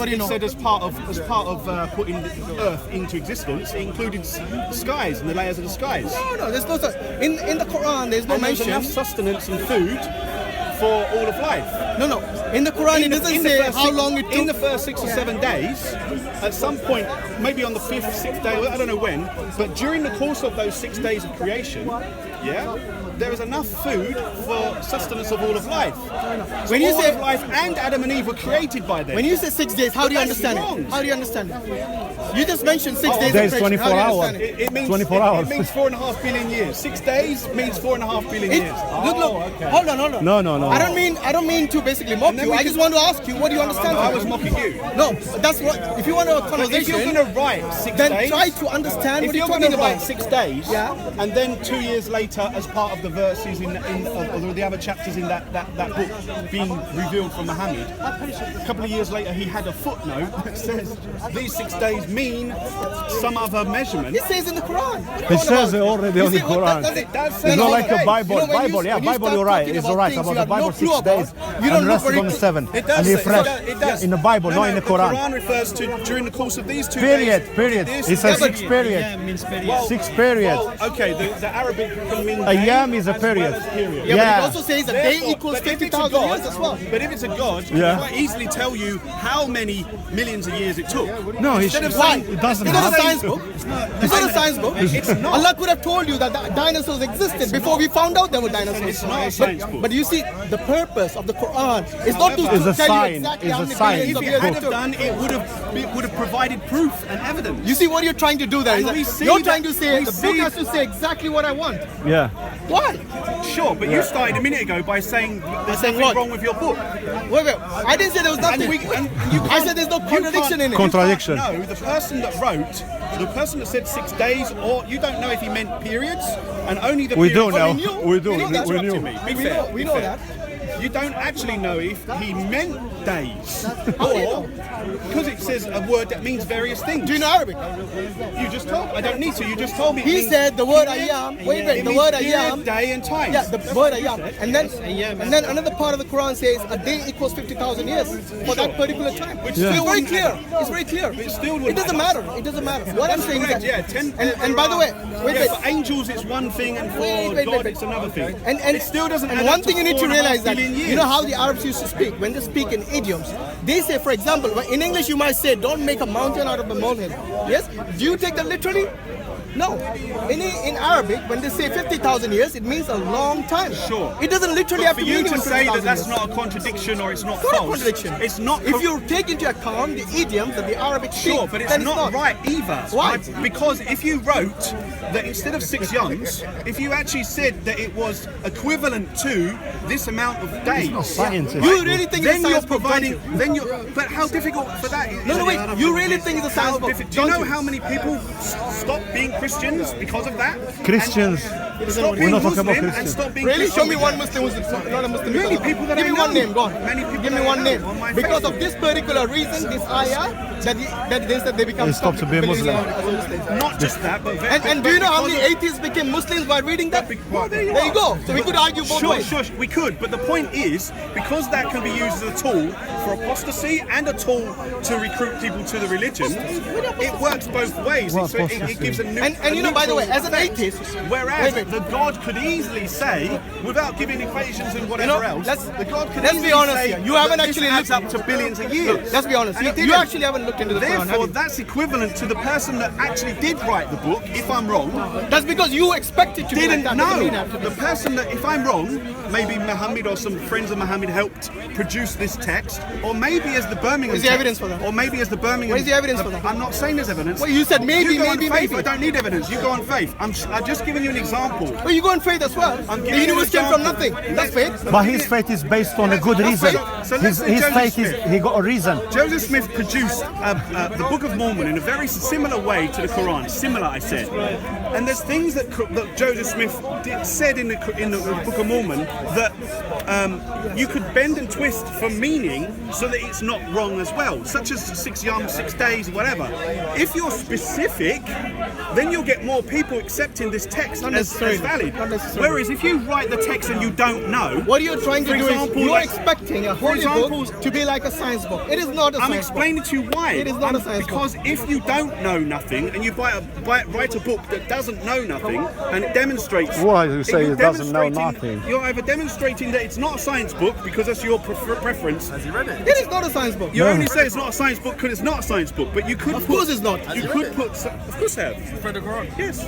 It said as part of putting the earth into existence, it included the skies and the layers of the skies. No, there's no such. In the Quran, there's no mention. There's enough sustenance and food for all of life. No. In the Quran, it doesn't say how long it took. In the first 6 or 7 days, at some point, maybe on the 5th, 6th day, I don't know when, but during the course of those 6 days of creation, there is enough food for sustenance of all of life. So when you say life and Adam and Eve were created by them. When you say 6 days, how do you understand it? How do you understand it? You just mentioned 6 days. There's 24 hours. It means 24 hours. It means 4.5 billion years. 6 days means 4.5 billion years. Look. Okay. Hold on. No. I don't mean to basically mock you. I just want to ask you, what do you understand? I was mocking you. No, that's what. If you want a conversation, if you're going to write 6 then days, try to understand what you're you're talking talking about. about. 6 days, Yeah. and then 2 years later, as part of the verses or the other chapters in that book being revealed from Muhammad, a couple of years later he had a footnote that says these 6 days mean some other measurement. It says in the Quran. It says it already on the Quran. It's not like a Bible. Bible, you're right. It's right about the Bible 6 days and rest on the 7. It does. And It refresh does. in the Bible, not in the Quran. The Quran refers to during the course of these 2 Period. days. It's a 6 period. means period. 6 period. Well, okay, the Arabic can mean Ayyam is a as well period. as period. But it also says a day Therefore, equals but if it's a 50,000 god, years as well. But if it's a god, he can quite easily tell you how many millions of years it took. No, Instead of Why? saying, it doesn't It's not a matter. science book. It's not a science book. It's not. Allah could have told you that the dinosaurs existed before we found out there were dinosaurs. It's not a science book. But you see, the purpose of the Quran is not to It's a tell sign. you exactly It's how a many sign. billions if of it years had it have took. done, it would have provided proof and evidence. You see what you're trying to do there? Is And we that see you're that- trying to say we the see- book has to say exactly what I want. Yeah. Why? Sure, but you started a minute ago by saying there's saying nothing what? wrong with your book. Wait. I didn't say there was nothing. And you I can't- said there's no you contradiction can't- in it. Contradiction. No, the person that wrote, the person that said 6 days, or you don't know if he meant periods, and only the We periods. do know. knew. We do. You We interrupted knew. me. Be We fair, know- we be know fair. that. You don't actually know if he meant days, or because it says a word that means various things. Do you know Arabic? You just told. I don't need to. You just told me. it He means said the word period, ayam. Wait, it the means word period, ayam. day and time. Yeah, the word ayam. And then another part of the Quran says a day equals 50,000 years for that particular time. Which So still it's very wouldn't clear. add up. It's very clear. It still It wouldn't doesn't add up. matter. It doesn't matter. What I'm saying is Correct, that. yeah, And by the way, wait. For angels it's one thing, and for Wait. God it's another thing. And it still doesn't. And add one up thing you need to 4.5 realize that billion you know years. how the Arabs used to speak. When they speak in idioms, they say, for example, in English you might say, "Don't make a mountain out of a molehill." Yes. Do you take that literally? No. In Arabic, when they say 50,000 years, it means a long time. Sure. It doesn't literally have For to you mean to even say that 50,000 that's years. not a contradiction or it's not It's not a false. contradiction. It's not. If you take into account the idioms that the Arabic speak, Sure, but it's then not right either. Why? Because if you wrote that instead of 6 yawns, if you actually said that it was equivalent to this amount of days, science. You really think it's then a you're science book, providing. don't you? Then you're. But how difficult for that is? No, wait. You really think it's a science book? Do you know don't how many people stop being Christians because of that? Christians. Stop We're being not talking about Muslim and Christians. stop being Really? Christian Show me with one that. Muslim who's not a Muslim. Many people that Give I me one know. name, go on. Many people Give me that I one know name. on my Because of Facebook. this particular reason, this ayah, that they said they become They stopped to be Muslim. Not just that, but And do you know how many atheists became Muslims by reading that? Well, there you There you are. go. So we could argue both ways. Sure, we could, but the point is, because that can be used as a tool for apostasy and a tool to recruit people to the religion, it works both ways. What So it apostasy? gives a new. And you know, by the way, as an atheist, whereas wait. the God could easily say, without giving equations and whatever else, the God could let's easily be honest say here. You haven't that actually this adds looked- up to billions of years. Let's be honest. And it You didn't. actually haven't looked into the Quran, have Therefore, you? that's equivalent to the person that actually did write the book. If I'm wrong, That's because you expect it to be like didn't that. know. Doesn't mean that. The person that, if I'm wrong, maybe Muhammad or some friends of Muhammad helped produce this text, or maybe as the Birmingham. Where's the text, evidence for that? Or maybe as the Birmingham. Where's the evidence for that? I'm not saying there's evidence. Well, you said maybe, You go maybe, on faith. maybe. I don't need evidence. You go on faith. I'm just giving you an example. Well, you go on faith as well. I'm The giving you an universe came from example. nothing. That's faith. But his faith is based on a good That's reason. faith. So let's His say Joseph faith is, Smith. he got a reason. Joseph Smith produced the Book of Mormon in a very similar way to the Quran. Similar, I said. And there's things that Joseph Smith said in the Book of Mormon that you could bend and twist for meaning so that it's not wrong as well, such as 6 yawns, 6 days, whatever. If you're specific, then you'll get more people accepting this text as necessarily. as valid. Not necessarily. Whereas if you write the text and you don't know, What you're trying to For do example, is you're like- expecting a holy book to be like a science book. It is not a I'm science book. explaining to you why. It is not a science because if you don't know nothing and you write a book that doesn't know nothing and it demonstrates. Why you say you're it doesn't know demonstrating- nothing? You're either demonstrating that it's not a science book because that's your preference. Has he read it? It is not a science book. You only say it's not a science book because it's not a science book, but you could. Of course it's not. You could put. Of course I have. Read the Quran? Yes.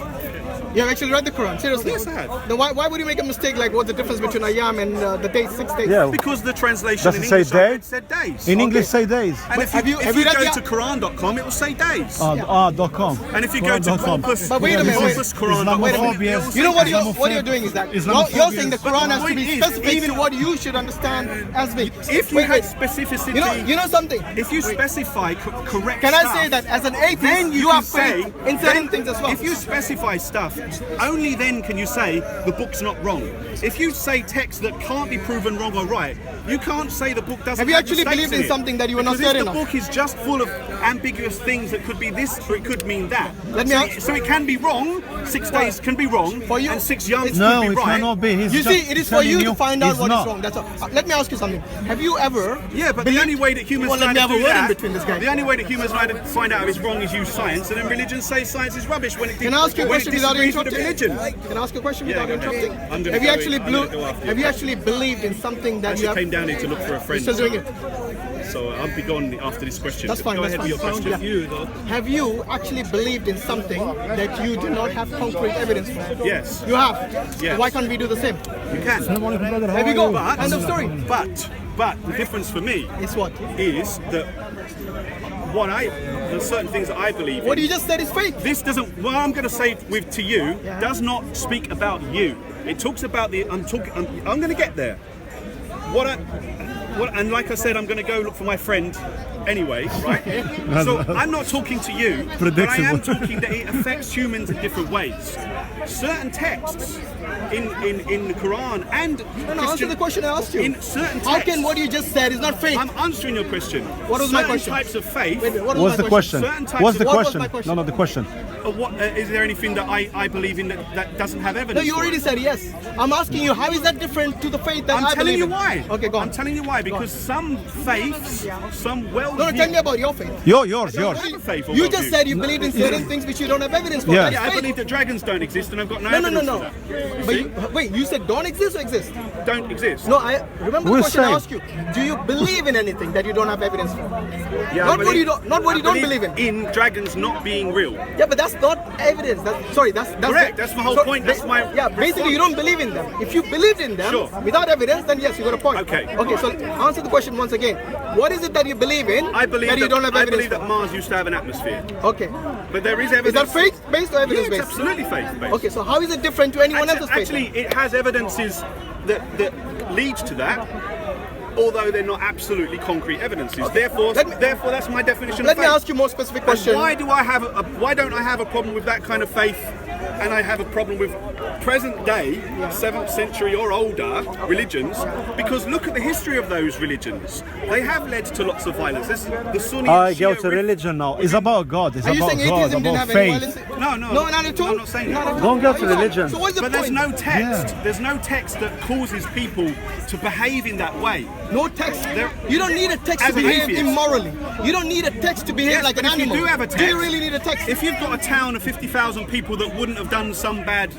You have actually read the Quran, seriously? Yes, I have. Then why would you make a mistake like what's the difference between ayam and the days, 6 days? Yeah. Because the translation Does in it say English I day? read said days. In English, say days. And But if you, have you go read to Quran.com, it will say days. .com. And if you go to Quran.com. Corpus, But wait a minute, wait. Corpus Quran.com, it will say You know what days. you're doing is that Islamophobia you're saying the is- Quran has to point be is, specific even- to what you should understand as being. If you Wait, had wait. specificity, You know something? if you specify correct Can stuff, I say that as an then atheist, you can have faith in certain things as well? If you specify stuff, only then can you say the book's not wrong. If you say text that can't be proven wrong or right, you can't say the book doesn't Have you actually mistakes believed in it. something that you were not Because certain if of? the book is just full of ambiguous things that could be this or it could mean that. Let me so, ask- so it can be wrong, 6 days can be wrong, For you- and 6 youngs No, could it be right. cannot be. He's You just see, it is for telling you to find out he's what is not. wrong. That's all. Let me ask you something. Have you ever? Yeah, but the only way that humans Well, know let me how have to a do word in that, between this guy. the only way that humans know how to find out if it's wrong is use science, and then religion says science is rubbish when it Can I ask you a when it question without disagrees with the interrupting? religion. Can I ask you a question Yeah, without go ahead. interrupting? I'm gonna Have you go actually in- I'm gonna go after you. Have you actually believed in something that I you actually have? came down here to look for a friend. Still doing it. So I'll be gone after this question. That's fine. Go That's ahead with fine. your question. Yeah. Have you actually believed in something that you do not have concrete evidence for? Yes, You have. Yes. Why can't we do the same? you can. There we go. But, End of story. but the difference for me It's what? is that there's certain things that I believe What in. you just said is faith. This doesn't. What I'm going to say to you does not speak about you. It talks about the. I'm going to get there. And like I said, I'm going to go look for my friend anyway, right? So I'm not talking to you, but I am talking that it affects humans in different ways. Certain texts in the Quran and No, answer the question I asked you. in certain texts. How can what you just said is not faith? I'm answering your question. What was my Certain question? types of faith. Wait, what What's the question? Certain types What's the of- What was question? my question? No, the question. Is there anything that I believe in that doesn't have No, evidence? you for already it? said yes. I'm asking you, how is that different to the faith that I'm I telling believe you in? why. Okay, go on. I'm telling you why. Because some faiths, some well. No, tell me about your faith. Yours. have a faith or You worldview. just said you believe in certain things which you don't have evidence for. Yeah. That's Yeah, I faith. believe that dragons don't exist, and I've got no No, evidence no. for that. But wait, you said don't exist or exist? Don't exist. No, I remember We're the question I saying- asked you. Do you believe in anything that you don't have evidence for? Yeah, Not what you don't believe in. In dragons not being real. Yeah, but that's not evidence. That's Correct, that's my whole point, that's my Yeah, basically you don't believe in them. If you believed in them Sure. without evidence, then yes, you got a point. Okay. Okay, so answer the question once again. What is it that you believe in I believe that you don't have I evidence believe that Mars used to have an atmosphere, for? Okay. but there is Is evidence. that faith-based or Yeah, evidence-based? it's absolutely faith-based. Okay, so how is it different to anyone else's faith? Actually, it has evidences that leads to that, although they're not absolutely concrete evidences. Therefore, that's my definition Let of me faith. ask you a more specific And question. why don't I have a problem with that kind of faith, and I have a problem with present day 7th century or older religions? Because look at the history of those religions. They have led to lots of violence. The Sunni I and go Shia to religion now. It's about God. It's Are you about saying God, atheism didn't about have any faith. violence? No, No, not at all. I'm not saying that. Not at all. Don't go to religion. So what's the But point? there's no text. Yeah. There's no text that causes people to behave in that way. No text. There- You don't need a text As to an behave atheist. immorally. You don't need a text to behave Yes, like but an if you animal. do have a Do you text- really need a text? If you've got a town of 50,000 people that wouldn't have done some bad,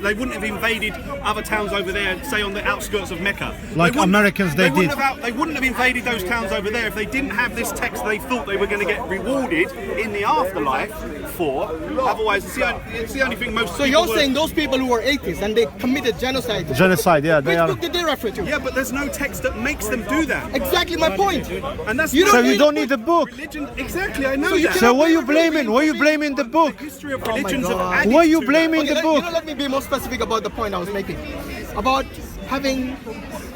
they wouldn't have invaded other towns over there, say on the outskirts of Mecca. Like wouldn't- Americans, they wouldn't did. They wouldn't have invaded those towns over there if they didn't have this text they thought they were going to get rewarded in the afterlife for. Otherwise, it's the only thing most So people you're were- saying those people who were atheists and they committed genocide. Genocide, yeah, they Which are. book did they refer to? Yeah, but there's no text that makes them do that. Exactly my point. And that's You So don't you need don't need the book. religion. Exactly, I know So you that. So what are you blaming? What are you blaming the book? History of religions have God. added Why are you to blaming that. the book? Let me be more specific about the point I was making. About having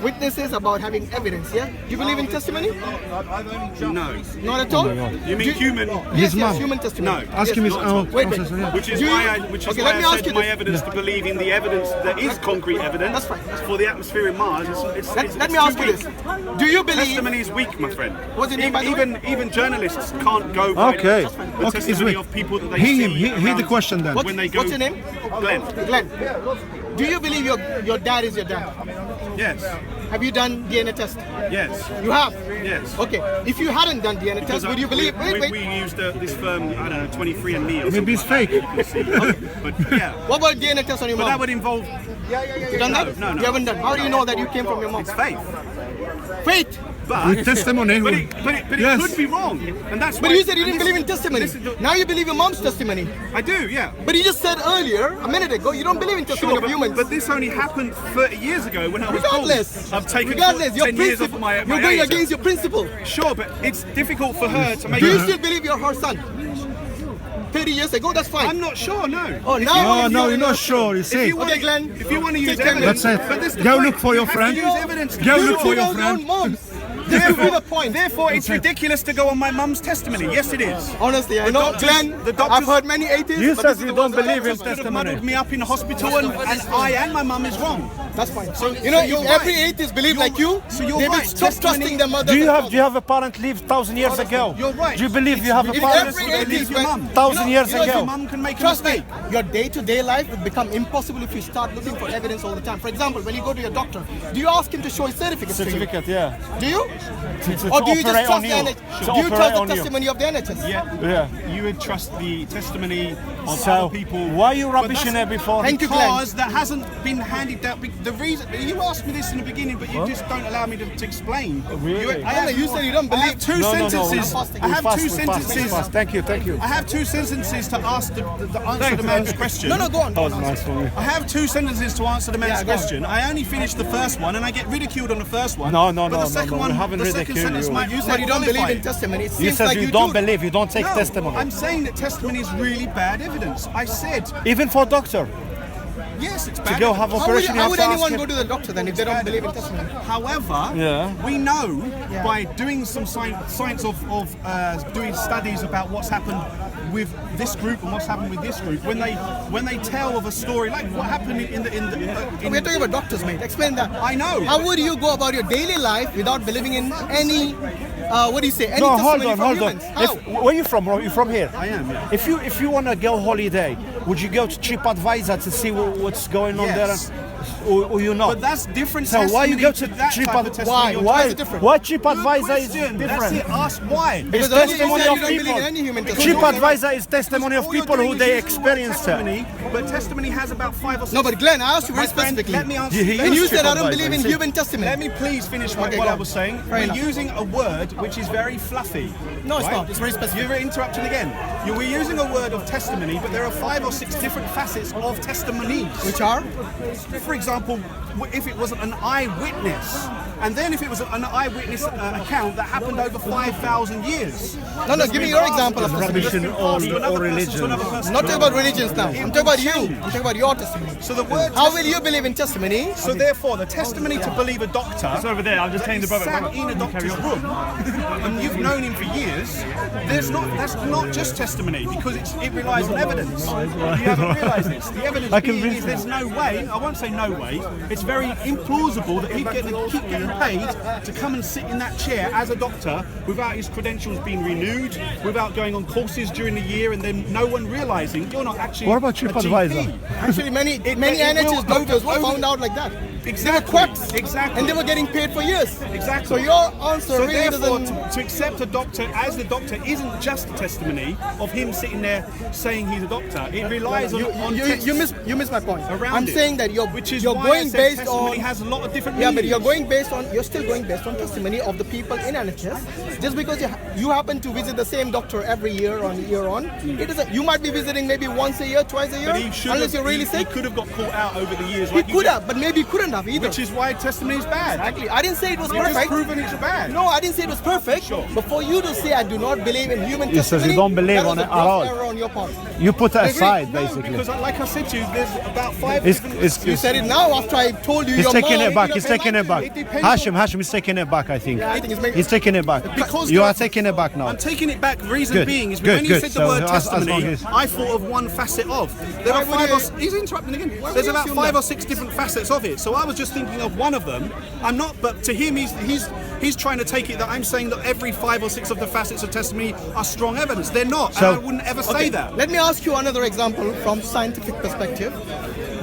witnesses, about having evidence. Yeah. Do you believe in testimony? No. Not at all. You mean human? Yes, mum. human testimony. No. Ask him his own. Wait. Which is Do you- why I Okay, let me ask said you my this. evidence to believe in the evidence that is concrete evidence. That's fine. For the atmosphere in Mars, Let me ask you this. Do you believe? Testimony is weak, my friend. What's your name, by the way? Even journalists can't go by Okay. the Okay, testimony it's of people that they Hear see him. Hear the around question then. when they go. What's your name? Glenn. Glenn. Do you believe your dad is your dad? Yes. Have you done DNA test? Yes. You have? Yes. Okay. If you hadn't done DNA test, would you believe? We used this firm, I don't know, 23andMe or Maybe something it's like fake. that. But yeah. What about DNA test on your But mom? that would involve You done that? No. You haven't done. How do you know that you came from your mom? it's faith. Faith. With testimony. But it Yes. could be wrong, and that's. But why, you said you didn't and believe in this- testimony. this is- Now you believe your mom's testimony. I do, yeah. But you just said earlier, a minute ago, you don't believe in testimony Sure, of humans. but this only happened 30 years ago when I was Regardless, born. I've taken regardless, your 10 years off principle, my you're going age. against your principle. Sure, but it's difficult for her to make. Do you still believe you're her son? 30 years ago, that's fine. I'm not sure. No. Oh, now No, you're not sure. You see. Okay, Glenn. If you want to use Take 10 evidence, minutes. That's it. but this is the Go point. look for your You have friend. to use evidence to Go prove look for it. your Your friend. own moms. This could be the point. Therefore, it's ridiculous to go on my mum's testimony. Yes, it is. Honestly, I The know, doctors- Glenn, the doctors- I've heard many atheists. You but said this is you the don't ones that believe in doctors Could have testimony. muddled me up in the hospital, and I and my mum is wrong. That's fine. So You know, you're if every right. atheist believed You're- like you, so you're they would right. stop Testimony- trusting their mother. Do you have a parent lived 1,000 years ago? You're right. Do you believe you have a If parent every believe atheist your went mum. 1,000 years Your ago? mum can make a Trust me, mistake. your day-to-day life would become impossible if you start looking for evidence all the time. For example, when you go to your doctor, do you ask him to show his certificate? Certificate, yeah. Do you? To Or do you just operate trust on the you. NHS? To Do you operate trust the on you. testimony of the NHS? Yeah. You would trust the testimony of So, other people. why are you But rubbishing that's it before? Thank you, Glenn. Because that hasn't been handed down. The reason you asked me this in the beginning, but you just don't allow me to explain. Really? You said you don't I have believe. two No. sentences. fasting. I have We fast, two we fast, we sentences. fast. Thank you. I have two sentences to ask the answer the man's question. No, go on. That was nice for me. I have two sentences to answer the man's Yeah, go on. question. I only finished the first one, and I get ridiculed on the first one. No, But the second no, one, we haven't the second ridiculed sentence you. might You said you don't qualify believe in it. testimony. It You seems said like you don't do. believe, you don't take No, testimony. I'm saying that testimony is really bad evidence. I said Even for doctor. yes, it's To bad. go have evidence. operation, you How have would to ask anyone him. go to the doctor then if they don't believe in testimony? However, Yeah. we know by doing some science of doing studies about what's happened with this group and what's happened with this group. When they tell of a story like what happened in We're talking about doctors, mate. Explain that. I know. How would you go about your daily life without believing in any, what do you say, any No, testimony hold from on. humans? How? Where you from? Are you from here? I am, yeah. If you want to go holiday, would you go to TripAdvisor to see what's going on Yes. there? Or you not? But that's different. So why you go to testimony that type of TripAdvisor? testimony you're Why talking is it different? Why Good TripAdvisor is question. different? That's it. Ask why. It's Because earlier you testimony said of you don't believe people. in any human testimony. TripAdvisor is testimony of All you're people doing who is they using experienced it. testimony, but testimony has about 5 or 6. No, but Glenn, I asked you My very friend, specifically. let me answer. He And you used said I don't TripAdvisor, believe in see. human testimony. Let me please finish Okay, what go I on. was saying. Fair We're enough. using a word which is very fluffy. No, it's right? not. It's very specific. You're interrupting again. We're using a word of testimony, but there are 5 or 6 different facets of testimonies. Which are? For example, if it was an eyewitness, and then if it was an eyewitness account that happened over 5,000 years. No, give me your example of Rubbish testimony. in all religions. I'm not talking about religions now. I'm talking about you. I'm talking about your testimony. So the word. How will you believe in testimony? So therefore, the testimony to believe a doctor. It's over there. I'm just telling the brother. Sat in a doctor's room, and you've known him for years. That's not just testimony because it relies on evidence. You haven't realised this. The evidence being is there's no way. I won't say no way. It's very implausible that he'd keep getting paid to come and sit in that chair as a doctor without his credentials being renewed, without going on courses during the year, and then no one realising you're not actually. What about a TripAdvisor? GP. Actually, many it NHS will doctors were over- found out like that. Exactly. They were quacks. Exactly. And they were getting paid for years. Exactly. So your answer So really therefore, doesn't... to accept a doctor as the doctor isn't just a testimony of him sitting there saying he's a doctor. It relies on texts You miss my point. around I'm it, saying that you're which is you're why I going said based testimony on has a lot of different yeah, but meanings. you're still going based on testimony of the people in NHS. Just because you happen to visit the same doctor every year on, it doesn't. You might be visiting maybe once a year, twice a year, But he should unless have, you're really he sick. could have got caught out over the years. He like you could just- have, but maybe he couldn't have either. Which is why testimony is bad. Exactly. I didn't say it was You've just perfect. proven it's bad. No, I didn't say it was perfect. Sure. But for you to say I do not believe in human He says testimony, you don't believe that was on a it at gross all. error on your part. You put it aside, No, basically. because like I said to you, there's about 5 It's- different... it's- You said it now after I told you He's your taking mom- it back. He's taking it back. It depends Hashim is taking it back, I think. I think it's making- He's taking it back. Because You there- are taking it back now. I'm taking it back. Reason Good, being is good, when you good. said the So word as long testimony, as- I thought of one facet of. There Why are would 5 you- or 6. He's interrupting again. Why would There's you about assume 5 that? or 6 different facets of it. So I was just thinking of one of them. I'm not, but to him, he's trying to take it that I'm saying that every 5 or 6 of the facets of testimony are strong evidence. They're not. So- and I wouldn't ever say that. Let me ask you another example from scientific perspective.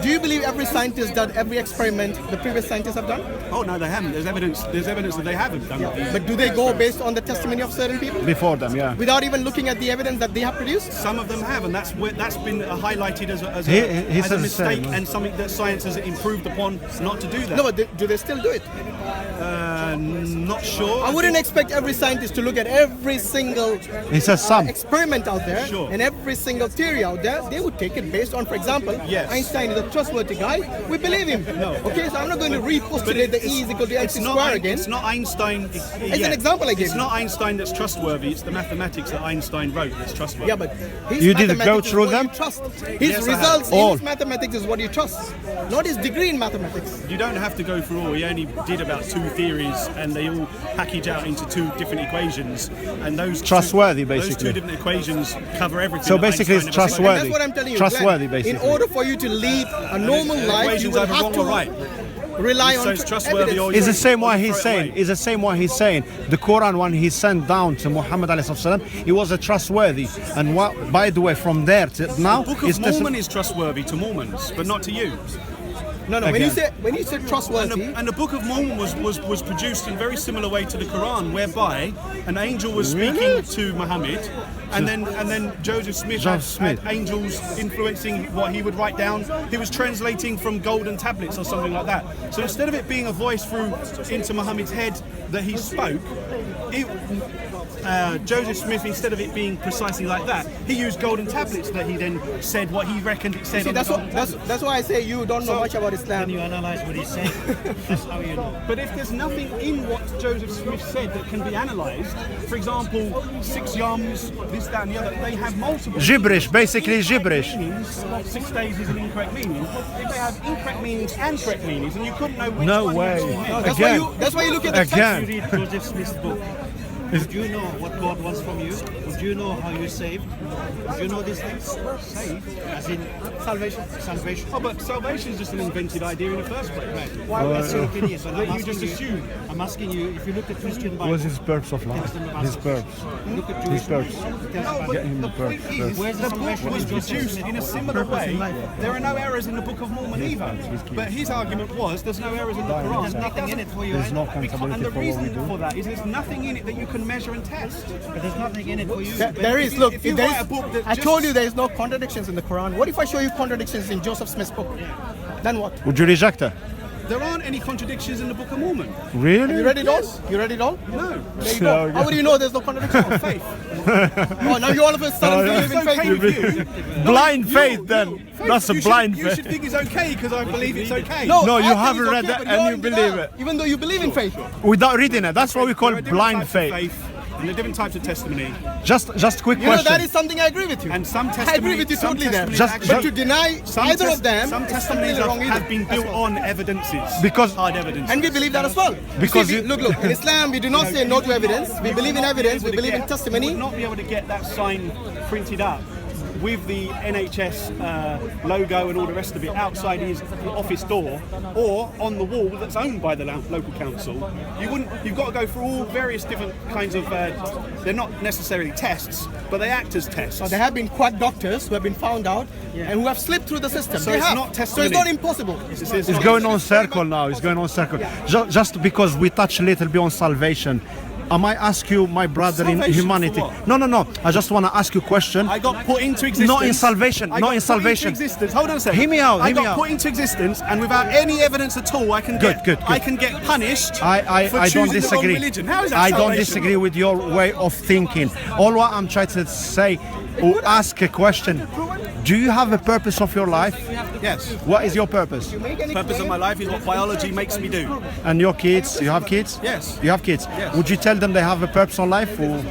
Do you believe every scientist done every experiment the previous scientists have done? Oh no, they haven't. There's evidence that they haven't done it. But do they go based on the testimony of certain people? Before them, yeah. Without even looking at the evidence that they have produced? Some of them have, and that's been highlighted as a He as a says the mistake same. and something that science has improved upon not to do that. No, but do they still do it? Not sure. I wouldn't expect every scientist to look at every single He says some. experiment out there Sure. and every single theory out there. They would take it based on, for example, Yes. Einstein is a trustworthy guy. We believe him. No. Okay, so I'm not going to repostulate the E is equal to MC square again. It's not Einstein. It's an example I gave It's you. not Einstein that's trustworthy. It's the mathematics that Einstein wrote that's trustworthy. Yeah, but his You did mathematics go is through what them? you trust. His Yes, I have. results All. in his mathematics is what you trust, not his degree in mathematics. You don't have to go through all. He only did about 2 theories, and they all package out into 2 different equations, and those Trustworthy, Those 2 basically. different equations cover everything. So that basically it's Einstein ever said. trustworthy. And that's what I'm telling you. Trustworthy, Glenn. basically. In order for you to lead a normal The life, you equations will either have wrong to or right. rely on So it's trustworthy evidence. or It's the same Or way you he's throw it saying. away. It's the same way he's saying. The Quran, when he sent down to Muhammad alayhi salam, he was a trustworthy. And what, by the way, from there to now, Book it's of Mormon is trustworthy to Mormons, but not to you. No, when you say trustworthy, And the Book of Mormon was produced in a very similar way to the Quran, whereby an angel was speaking to Muhammad, and then Joseph Smith had angels influencing what he would write down. He was translating from golden tablets or something like that. So instead of it being a voice through into Muhammad's head that he spoke, Joseph Smith, instead of it being precisely like that, he used golden tablets that he then said what he reckoned it said. see, on the golden tablets. that's why I say you don't know much about Islam. When you analyze what he's saying, that's how you know. But if there's nothing in what Joseph Smith said that can be analysed, for example, 6 yams, this, that, and the other, they have multiple gibberish, basically gibberish. meanings. 6 days is an incorrect meaning. If they have incorrect meanings and correct meanings, and you couldn't know which No one way. you actually meant. That's why you look at the Again. You read Joseph Smith's book. Would you know what God wants from you? Would you know how you're saved? Would you know these things? Saved, as in salvation. salvation. Oh, but salvation is just an invented idea in the first place. Right. Why that's your opinion? So That you just assume. I'm asking you, if you look at Christian Bible, What's his purpose of life? His purpose. look at His Jewish purpose. No, Get him but the the point purpose. is, Where's the the book salvation was in Joseph produced Smith? in a similar way. There are no errors in the Book of Mormon either. But his argument was there's no errors in the there's Quran. nothing in it for you. There's no And accountability the for what we reason do. for that is there's nothing in it that you can measure and test. But there's nothing in it for you. There if is. you- Look, if you there write is- a book that I just- told you there is no contradictions in the Quran. What if I show you contradictions in Joseph Smith's book? Then what? Would you reject it? There aren't any contradictions in the Book of Mormon. Really? You read it all? You read it all? No. There you go. How would you know there's no contradiction? Faith. Oh, now you all of a sudden believe in It's okay faith. with you. Blind You- faith, you- then. faith, That's a you should- blind You faith. should think it's okay because I believe it's okay. No, you I think haven't it's read okay, that but and you're you in believe denial, it. even though you believe in faith. Without reading it. That's what we call There are different blind types of faith. and there are different types of testimony. Just quick You know, question. that is something I agree with you. And some I testimony, agree with you some totally there. testimonies Just- actually- But to deny either of them some is testimonies completely wrong either. have been built on evidences. Because- hard evidence. And we believe that as well. Because See, you- look, in Islam, we do not say no to evidence. We believe in evidence. We believe in You testimony. would not be able to get that sign printed up with the NHS logo and all the rest of it outside his office door or on the wall that's owned by the local council. You wouldn't. You've got to go through all various different kinds of. They're not necessarily tests, but they act as tests. So there have been quack doctors who have been found out and who have slipped through the system. So They it's have. not So testimony. it's not impossible. It's going on circle now. It's going on circle. Just because we touch a little bit on salvation. I might ask you, my brother in Salvation for humanity. what? No. I just want to ask you a question. I got put into existence. Not in salvation, I not got in put salvation. Into existence. Hold on a second. Hear me out, I hear me got out. put into existence, and without any evidence at all, I can Good. I can get punished. I for don't choosing the wrong disagree. religion. How is that I don't salvation? disagree with your way of thinking. All what I'm trying to say or ask a question. Do you have a purpose of your life? Yes. What is your purpose? The purpose of my life is what biology makes me do. And your kids? You have kids? Yes. You have kids? Yes. Would you tell them they have a purpose on life? Or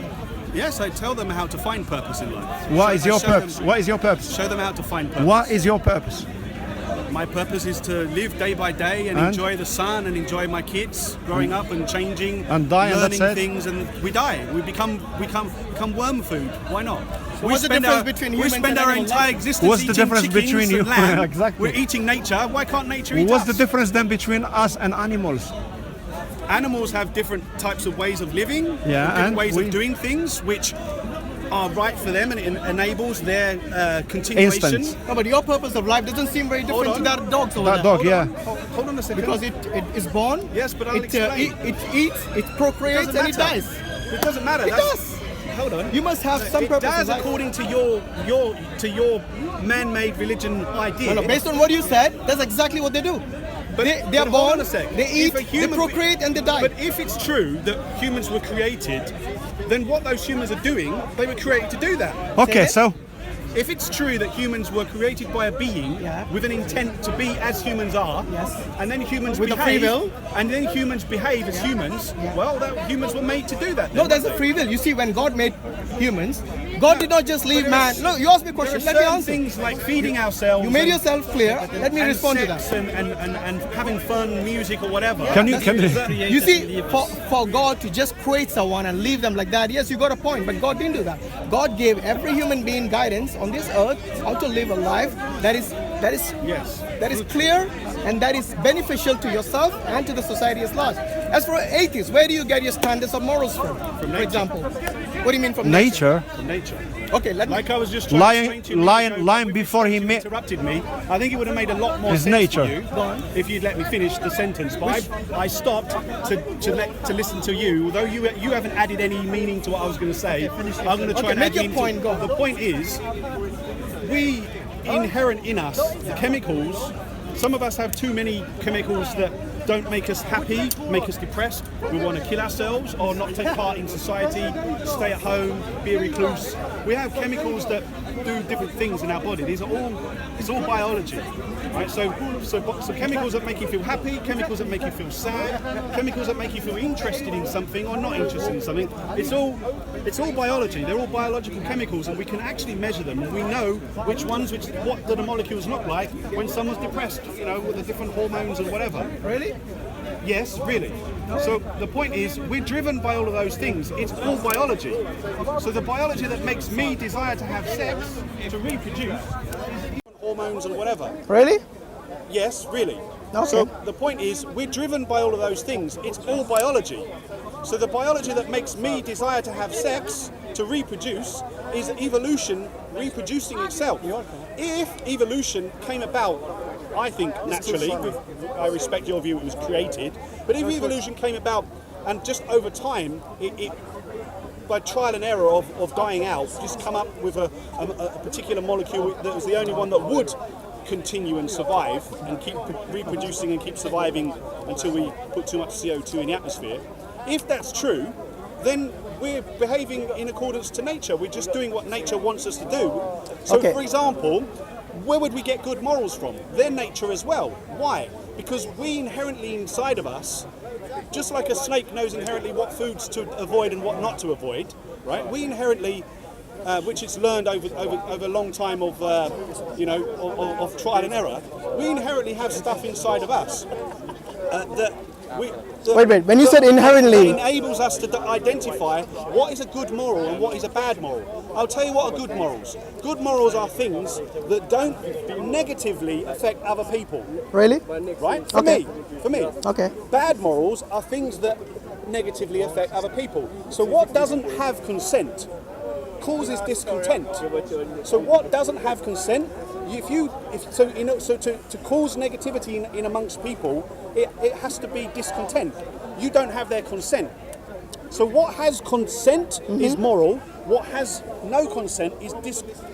Yes, I tell them how to find purpose in life. what is your I show purpose? them- What is your purpose? Show them how to find purpose. What is your purpose? My purpose is to live day by day and And? enjoy the sun and enjoy my kids growing up and changing And die, and learning that's it? things, and we die. We become worm food. Why not? So what's the difference between we humans spend and our animals? entire existence What's the eating difference chickens between you- and lamb. Exactly. We're eating nature. Why can't nature eat What's us? the difference then between us and animals? Animals have different types of ways of living, Yeah, different and ways we- of doing things, which are right for them, and it enables their continuation. Instant. No, but your purpose of life doesn't seem very different Hold to on. that dog's over That there. dog, yeah. Hold on a second. Because it is born. Yes, but I'll it, explain. it eats, it procreates, Doesn't and it matter. dies. It doesn't matter. It That's- does. Hold on. You must have some It purpose does in life. according to your man-made religion idea. No, no, based on what you said, that's exactly what they do. But- they are but hold born, on a sec. they eat, If a they human- procreate, and they die. But if it's true that humans were created, then what those humans are doing, they were created to do that. Okay, Say so If it's true that humans were created by a being Yeah. with an intent to be as humans are, Yes. and then humans With a behave, free will. and then humans behave as humans, well, humans were made to do that. No, then, there's a weren't free will. You see, when God made humans, God did not just leave man. No, you asked me a they? There question. are Let me certain answer. things like feeding ourselves. You made and- yourself clear. Let me and respond to sex that. and having fun, music or whatever. can you You see, for God to just create someone and leave them like that, yes, you got a point, but God didn't do that. God gave every human being guidance on this earth how to live a life that is Yes. that is clear and that is beneficial to yourself and to the society as large. As for atheists, where do you get your standards of morals from? For nature. example, what do you mean from nature From nature. Okay, let me. Like I was just trying to explain lying to you a minute ago, lying but before he interrupted me. I think it would have made a lot more It's sense nature. for you if you'd let me finish the sentence. But I stopped to listen to you. Although you haven't added any meaning to what I was going to say, I'm going to try Okay, and make add your meaning point, to go. The point is, we inherent in us the chemicals. Some of us have too many chemicals that don't make us happy, make us depressed. We want to kill ourselves or not take part in society, stay at home, be a recluse. We have chemicals that do different things in our body. It's all biology, right? So chemicals that make you feel happy, chemicals that make you feel sad, chemicals that make you feel interested in something or not interested in something. It's all biology. They're all biological chemicals, and we can actually measure them, and we know what do the molecules look like when someone's depressed, with the different hormones and whatever. Really? Yes, really. So the point is, we're driven by all of those things. It's all biology. So the biology that makes me desire to have sex, to reproduce, hormones and whatever. Really? Yes, really. Okay. So the point is, we're driven by all of those things. It's all biology. So the biology that makes me desire to have sex, to reproduce, is evolution reproducing itself. If evolution came about, I think naturally, I respect your view, it was created, but if evolution came about and just over time, it by trial and error of dying out, just come up with a particular molecule that was the only one that would continue and survive and keep reproducing and keep surviving until we put too much CO2 in the atmosphere. If that's true, then we're behaving in accordance to nature. We're just doing what nature wants us to do. So, Okay. for example, where would we get good morals from? They're nature as well. Why? Because we inherently inside of us, just like a snake knows inherently what foods to avoid and what not to avoid, right? We inherently, which it's learned over a long time of trial and error, we inherently have stuff inside of us that Wait. When you said inherently, that enables us to identify what is a good moral and what is a bad moral. I'll tell you what are good morals. Good morals are things that don't negatively affect other people. really? Right? For Okay. me. Okay. Bad morals are things that negatively affect other people. So what doesn't have consent causes discontent. So what doesn't have consent? To cause negativity in amongst people, it has to be discontent. You don't have their consent. So what has consent is moral. What has no consent is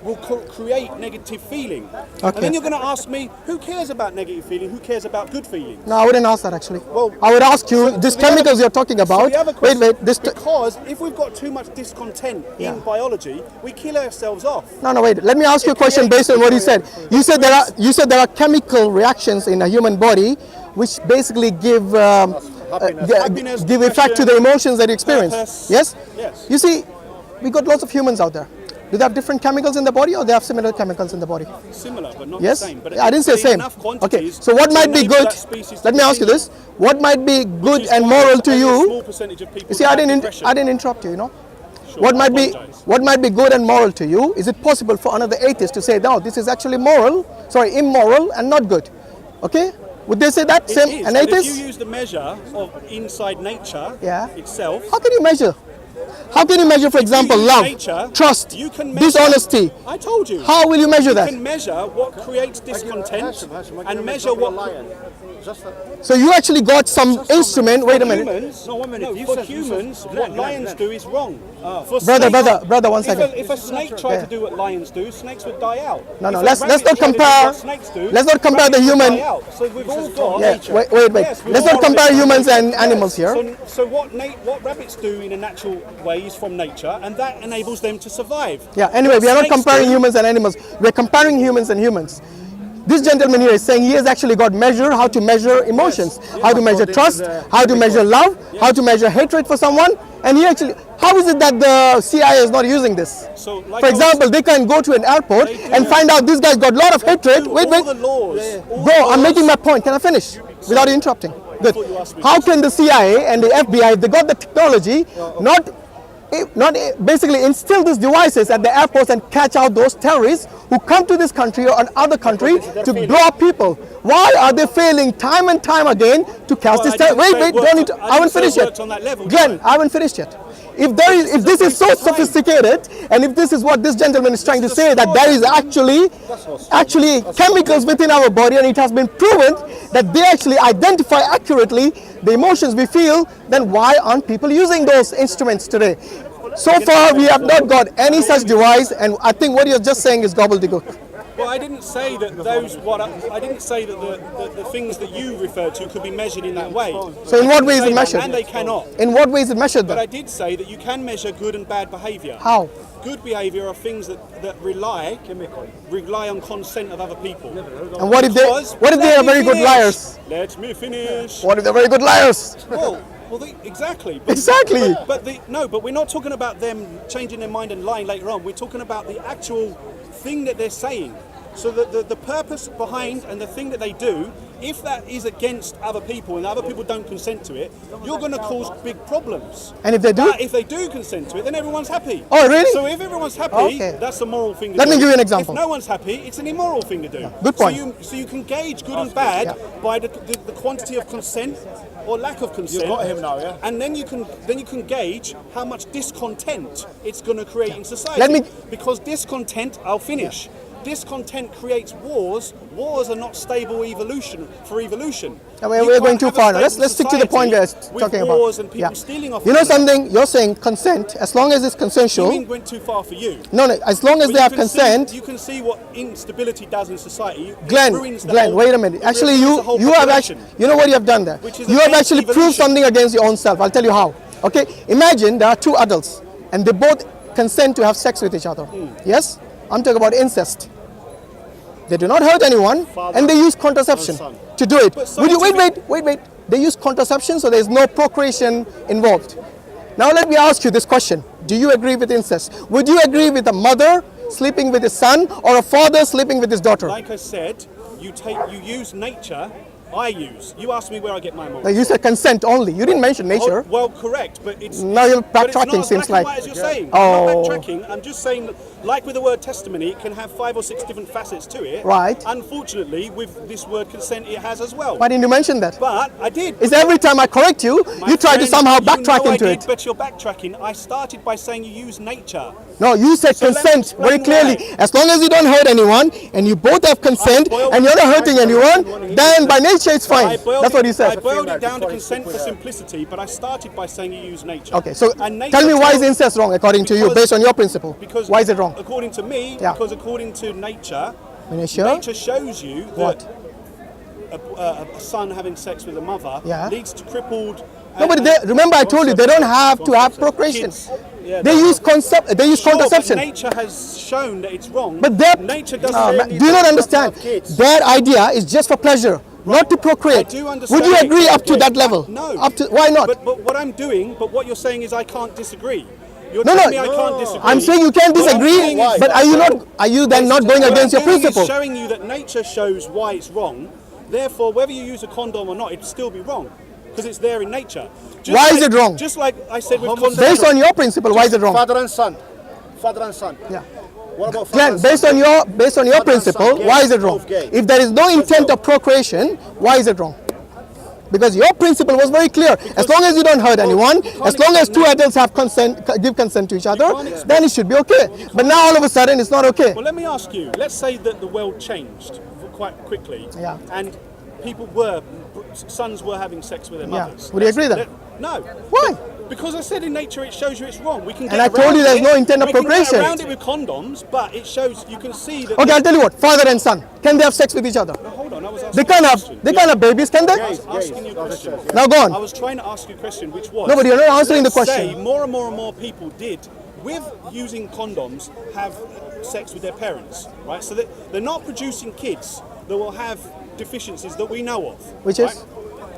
will create negative feeling. And then you're going to ask me, who cares about negative feeling? Who cares about good feeling? No, I wouldn't ask that actually. Well, I would ask you, these chemicals you're talking about. Wait. Because if we've got too much discontent in biology, we kill ourselves off. No, wait. Let me ask you a question based on what you said. You said there are chemical reactions in a human body which basically give effect to the emotions that you experience. Purpose. Yes? Yes. You see, we got lots of humans out there. Do they have different chemicals in the body, or they have similar chemicals in the body? Similar, but not Yes? the same. But I didn't say same. Okay, so what might be good? Let me ask you this: what might be good and moral to you? Small percentage of people You see, I didn't interrupt you. You know, what might be good and moral to you? Is it possible for another atheist to say, no, this is actually immoral and not good? Okay, would they say that? Same, an atheist? If you use the measure of inside nature itself, how can you measure? How can you measure, for example, love, trust, dishonesty? I told you. How will you measure that? You can measure what creates discontent and measure what. So you actually got some instrument. Wait a minute. For humans, what lions do is wrong. Brother, one second. If a snake tried to do what lions do, snakes would die out. No, let's not compare. Let's not compare the human. So we've all got. Wait. Let's not compare humans and animals here. So what rabbits do in a natural way is from nature, and that enables them to survive. Yeah. Anyway, we are not comparing humans and animals. We're comparing humans and humans. This gentleman here is saying he has actually got how to measure emotions, how to measure trust, how to measure love, how to measure hatred for someone. And he actually, how is it that the CIA is not using this? For example, they can go to an airport and find out this guy's got a lot of hatred. Wait. Bro, I'm making my point. Can I finish without interrupting? Good. How can the CIA and the FBI, if they got the technology, not basically instill these devices at the airports and catch out those terrorists who come to this country or another country to blow up people? Why are they failing time and time again to catch this terror? Wait, I haven't finished yet. Glenn, I haven't finished yet. If this is so sophisticated, and if this is what this gentleman is trying to say, that there is actually chemicals within our body, and it has been proven that they actually identify accurately the emotions we feel, then why aren't people using those instruments today? So far, we have not got any such device, and I think what you're just saying is gobbledygook. Well, I didn't say that I didn't say that the things that you referred to could be measured in that way. So in what way is it measured? And they cannot. In what way is it measured then? But I did say that you can measure good and bad behaviour. How? Good behaviour are things that rely on consent of other people. And what if they are very good liars? Let me finish. What if they're very good liars? Exactly. Exactly. But we're not talking about them changing their mind and lying later on. We're talking about the actual thing that they're saying. So the purpose behind and the thing that they do, if that is against other people and other people don't consent to it, you're going to cause big problems. And if they do? But if they do consent to it, then everyone's happy. Oh, really? So if everyone's happy, that's a moral thing to do. Let me give you an example. If no one's happy, it's an immoral thing to do. Yeah, good point. So you can gauge good and bad by the quantity of consent or lack of consent. You've got him now, yeah? And then you can gauge how much discontent it's going to create in society. Because discontent, I'll finish. Yeah. Discontent creates wars. Wars are not stable evolution. We're going too far now. Let's stick to the point we're talking about. Wars and people stealing off. You know something? You're saying consent, as long as it's consensual. You mean went too far for you? No. As long as they have consent. You can see what instability does in society. Glenn, wait a minute. Actually, you have actually. You know what you have done there? You have actually proved something against your own self. I'll tell you how. Okay. Imagine there are two adults, and they both consent to have sex with each other. Yes. I'm talking about incest. They do not hurt anyone, and they use contraception to do it. Wait. They use contraception, so there is no procreation involved. Now let me ask you this question. Do you agree with incest? Would you agree with a mother sleeping with his son or a father sleeping with his daughter? Like I said, you use nature. You asked me where I get my moral. You said consent only. You didn't mention nature. Well, correct, but it's... Now you're backtracking, seems like. As you're saying. I'm not backtracking. I'm just saying, like with the word testimony, it can have 5 or 6 different facets to it. Right. Unfortunately, with this word consent, it has as well. Why didn't you mention that? But I did. It's every time I correct you, you try to somehow backtrack into it. But you're backtracking. I started by saying you use nature. No, you said consent very clearly. As long as you don't hurt anyone, and you both have consent, and you're not hurting anyone, then by nature nature is fine. That's what he I said. boiled it down to consent for simplicity, but I started by saying you use nature. Okay, so And nature tell me why is tells- incest wrong according to you, because- based on your principle? Because Why is it wrong? According to me, Yeah. because according to nature, Nature? nature shows you What? that a son having sex with a mother Yeah. leads to crippled. No, but remember I told you they don't have to have procreation. Kids. Yeah, They use Sure, but contraception. nature has shown that it's wrong. But that nature doesn't. do you not understand? Their idea is just for pleasure, not to procreate. I do understand. Would you agree up to that level? No. Up to why not? But what you're saying is I can't disagree. You're No, telling no. me I can't disagree. I'm saying you can What I'm disagree, saying is- but are you then not going against your What I'm doing principle? is showing you that nature shows why it's wrong. Therefore, whether you use a condom or not, it'd still be wrong because it's there in nature. Why is it wrong? Just like I said with condoms. Based on your principle, why is it wrong? Father and son. Father and son. Yeah. What about father Glenn, and son? based on your Father and son, principle, gay, why is it wrong? both gay. If there is no intent of procreation, why is it wrong? Because your principle was very clear. As long as you don't hurt anyone, as long as two adults have give consent to each other, then it should be okay. But now all of a sudden it's not okay. Well, let me ask you. Let's say that the world changed quite quickly, Yeah. and sons were having sex with their Yeah. mothers. Would you agree then? No. Why? Because I said in nature it shows you it's wrong. We can get And I told around you there's it. no intent of We can get procreation. around it with condoms, but it shows you can see that. Okay, I'll tell you what. Father and son, can they have sex with each other? Hold on, I was asking They can't you a have. question. They can't have babies, can I they? was asking you a question. Now go I on. was trying to ask you a question, which was. No, but you're not answering the let's question. Say more and more and more people did, with using condoms, have sex with their parents, right? So that they're not producing kids that will have deficiencies that we know of. Which right? is?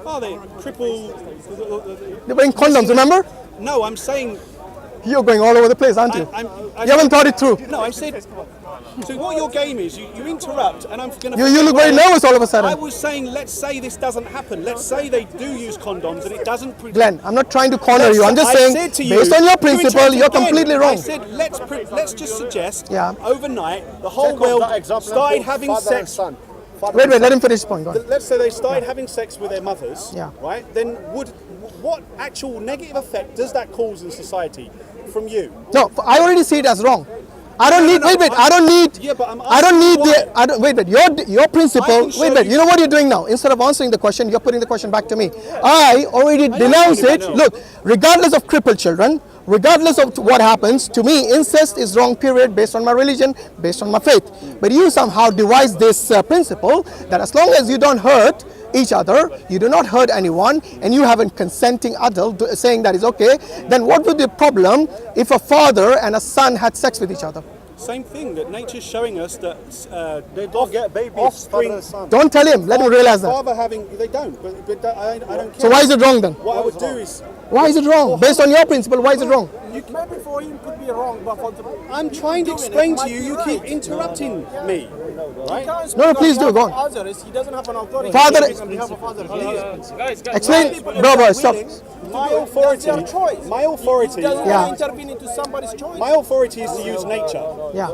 Are they crippled? They're wearing condoms, remember? No, I'm saying. You're going all over the place, aren't you? I You haven't thought it through. No, I said. So what your game is, you interrupt, and I'm going to. You look very nervous all of a I sudden. was saying, let's say this doesn't happen. Let's say they do use condoms and it doesn't. Glenn, I'm not trying to corner you. I'm just I saying, said to you, based on your you principle, interrupt you're again. completely I wrong. said, let's just suggest, Yeah. overnight, the whole Take world that example started of having father and sex. son. Father Wait, and let him finish his point. Go on. Let's say they started having sex with their mothers, Yeah. right? Then what actual negative effect does that cause in society from you? No, I already see it as wrong. I don't need. Wait. I don't need. Yeah, but I'm I don't need asking the. I don't. Wait. Your I principle. can show Wait. you- You know what you're doing now? Instead of answering the question, you're putting the question back to me. I already denounced it. know. Look, regardless of crippled children, regardless of what happens, to me, incest is wrong. Period. Based on my religion, based on my faith. But you somehow devise this principle that as long as you don't hurt each other, you do not hurt anyone, and you have a consenting adult saying that is okay, then what would be the problem if a father and a son had sex with each other? Same thing, that nature's showing us that They don't get babies, offspring- father and son. Don't tell him. Let him realize that. father having, they don't, but I don't care. So why is it wrong then? What I would do is, Why is it wrong? Based on your principle, why is it wrong? Maybe for him could be wrong, but for the I'm trying to explain to you, you keep interrupting me, right? No, please do, go on. Others, he doesn't have an authority. Father- He on behalf of others. Explain, bro, stop. My authority, That's their choice. my authority, He doesn't Yeah. want to intervene into somebody's choice. my authority is to use nature. Yeah.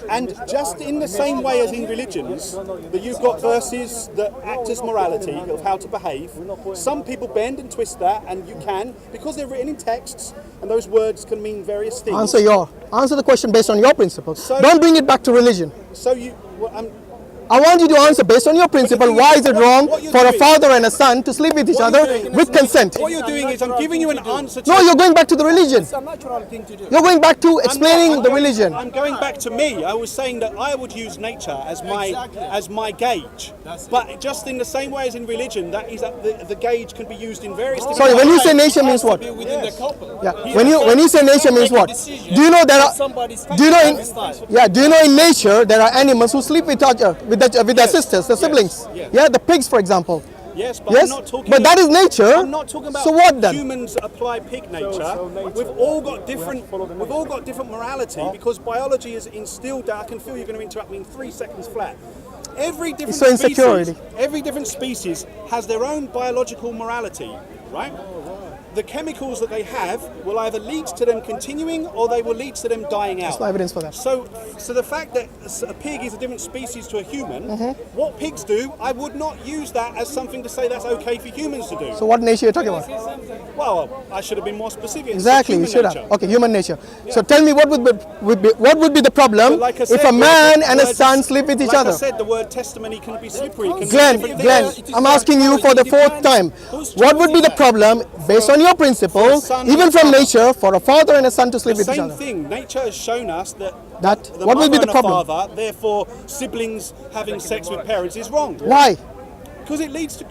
And just in the same way as in religions, that you've got verses that act as morality of how to behave, some people bend and twist that, and you can, because they're written in texts, and those words can mean various things. Answer the question based on your principle. So- Don't bring it back to religion. So you, well, I want you to answer based on your principle. thing Why is, is it what- wrong what you're for a doing- father and a son to sleep with each What you're other doing- with consent? what you're doing is I'm giving you an answer to. No, you're going back to the religion. It's a natural thing to do. You're going back to I'm not- explaining I'm the going- religion. I'm going back to me. I was saying that I would use nature as my gauge. But just in the same way as in religion, that is the gauge can be used in various different Sorry, when you ways. say nature means what? Within the couple. Yeah. When you say nature means what? Do you know there are? Do you know in? Yeah. Do you know in nature there are animals who sleep with their sisters, their siblings? yes. Yeah. The pigs, for example. Yes, but Yes, I'm not talking. but that is nature. I'm not talking about. So what then? Humans apply pig nature. We've all got different. We've all got different morality because biology is instilled that. I can feel you're going to interrupt me in 3 seconds flat. Every different So insecure species, every different species has their own biological morality, right? the chemicals that they have will either lead to them continuing or they will lead to them dying out. There's no evidence for that. So the fact that a pig is a different species to a human, what pigs do, I would not use that as something to say that's okay for humans to do. So what nature are you talking about? Well, I should have been more specific. Exactly, you should have. Okay, human nature. So tell me what would be the problem Like I said, if a man and a words- son sleep with each like other? I said, the word testimony can be slippery. Can Glenn, be different things. I'm asking you for the fourth time. What would be the problem, based on your principles, even from nature, for a father and a son to sleep with each Same other? thing. Nature has shown us that That the what will be mother the and a problem? father, therefore siblings having sex with parents is wrong. Why? Because it leads to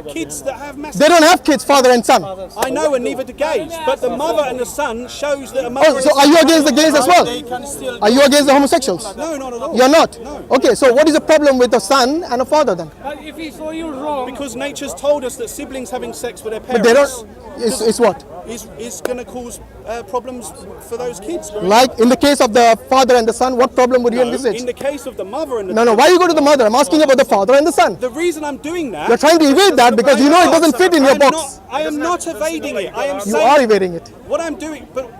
kids that have massive. They don't have kids, father and son. I know, and neither do gays. But the mother and the son shows that a mother. Oh, so are you against the gays as well? Are you against the homosexuals? No, not at all. You're not? No. Okay, so what is the problem with a son and a father then? If he saw you wrong, Because nature's told us that siblings having sex with their But parents they don't, it's what? is going to cause problems for those kids. Like in the case of the father and the son, what problem would you No, envisage? in the case of the mother and the No, why you go to the mother? I'm asking about the father and the son. The reason I'm doing that. You're trying to evade that because you know it doesn't fit in your box. I am not evading it. I am You saying are evading it. what I'm doing, but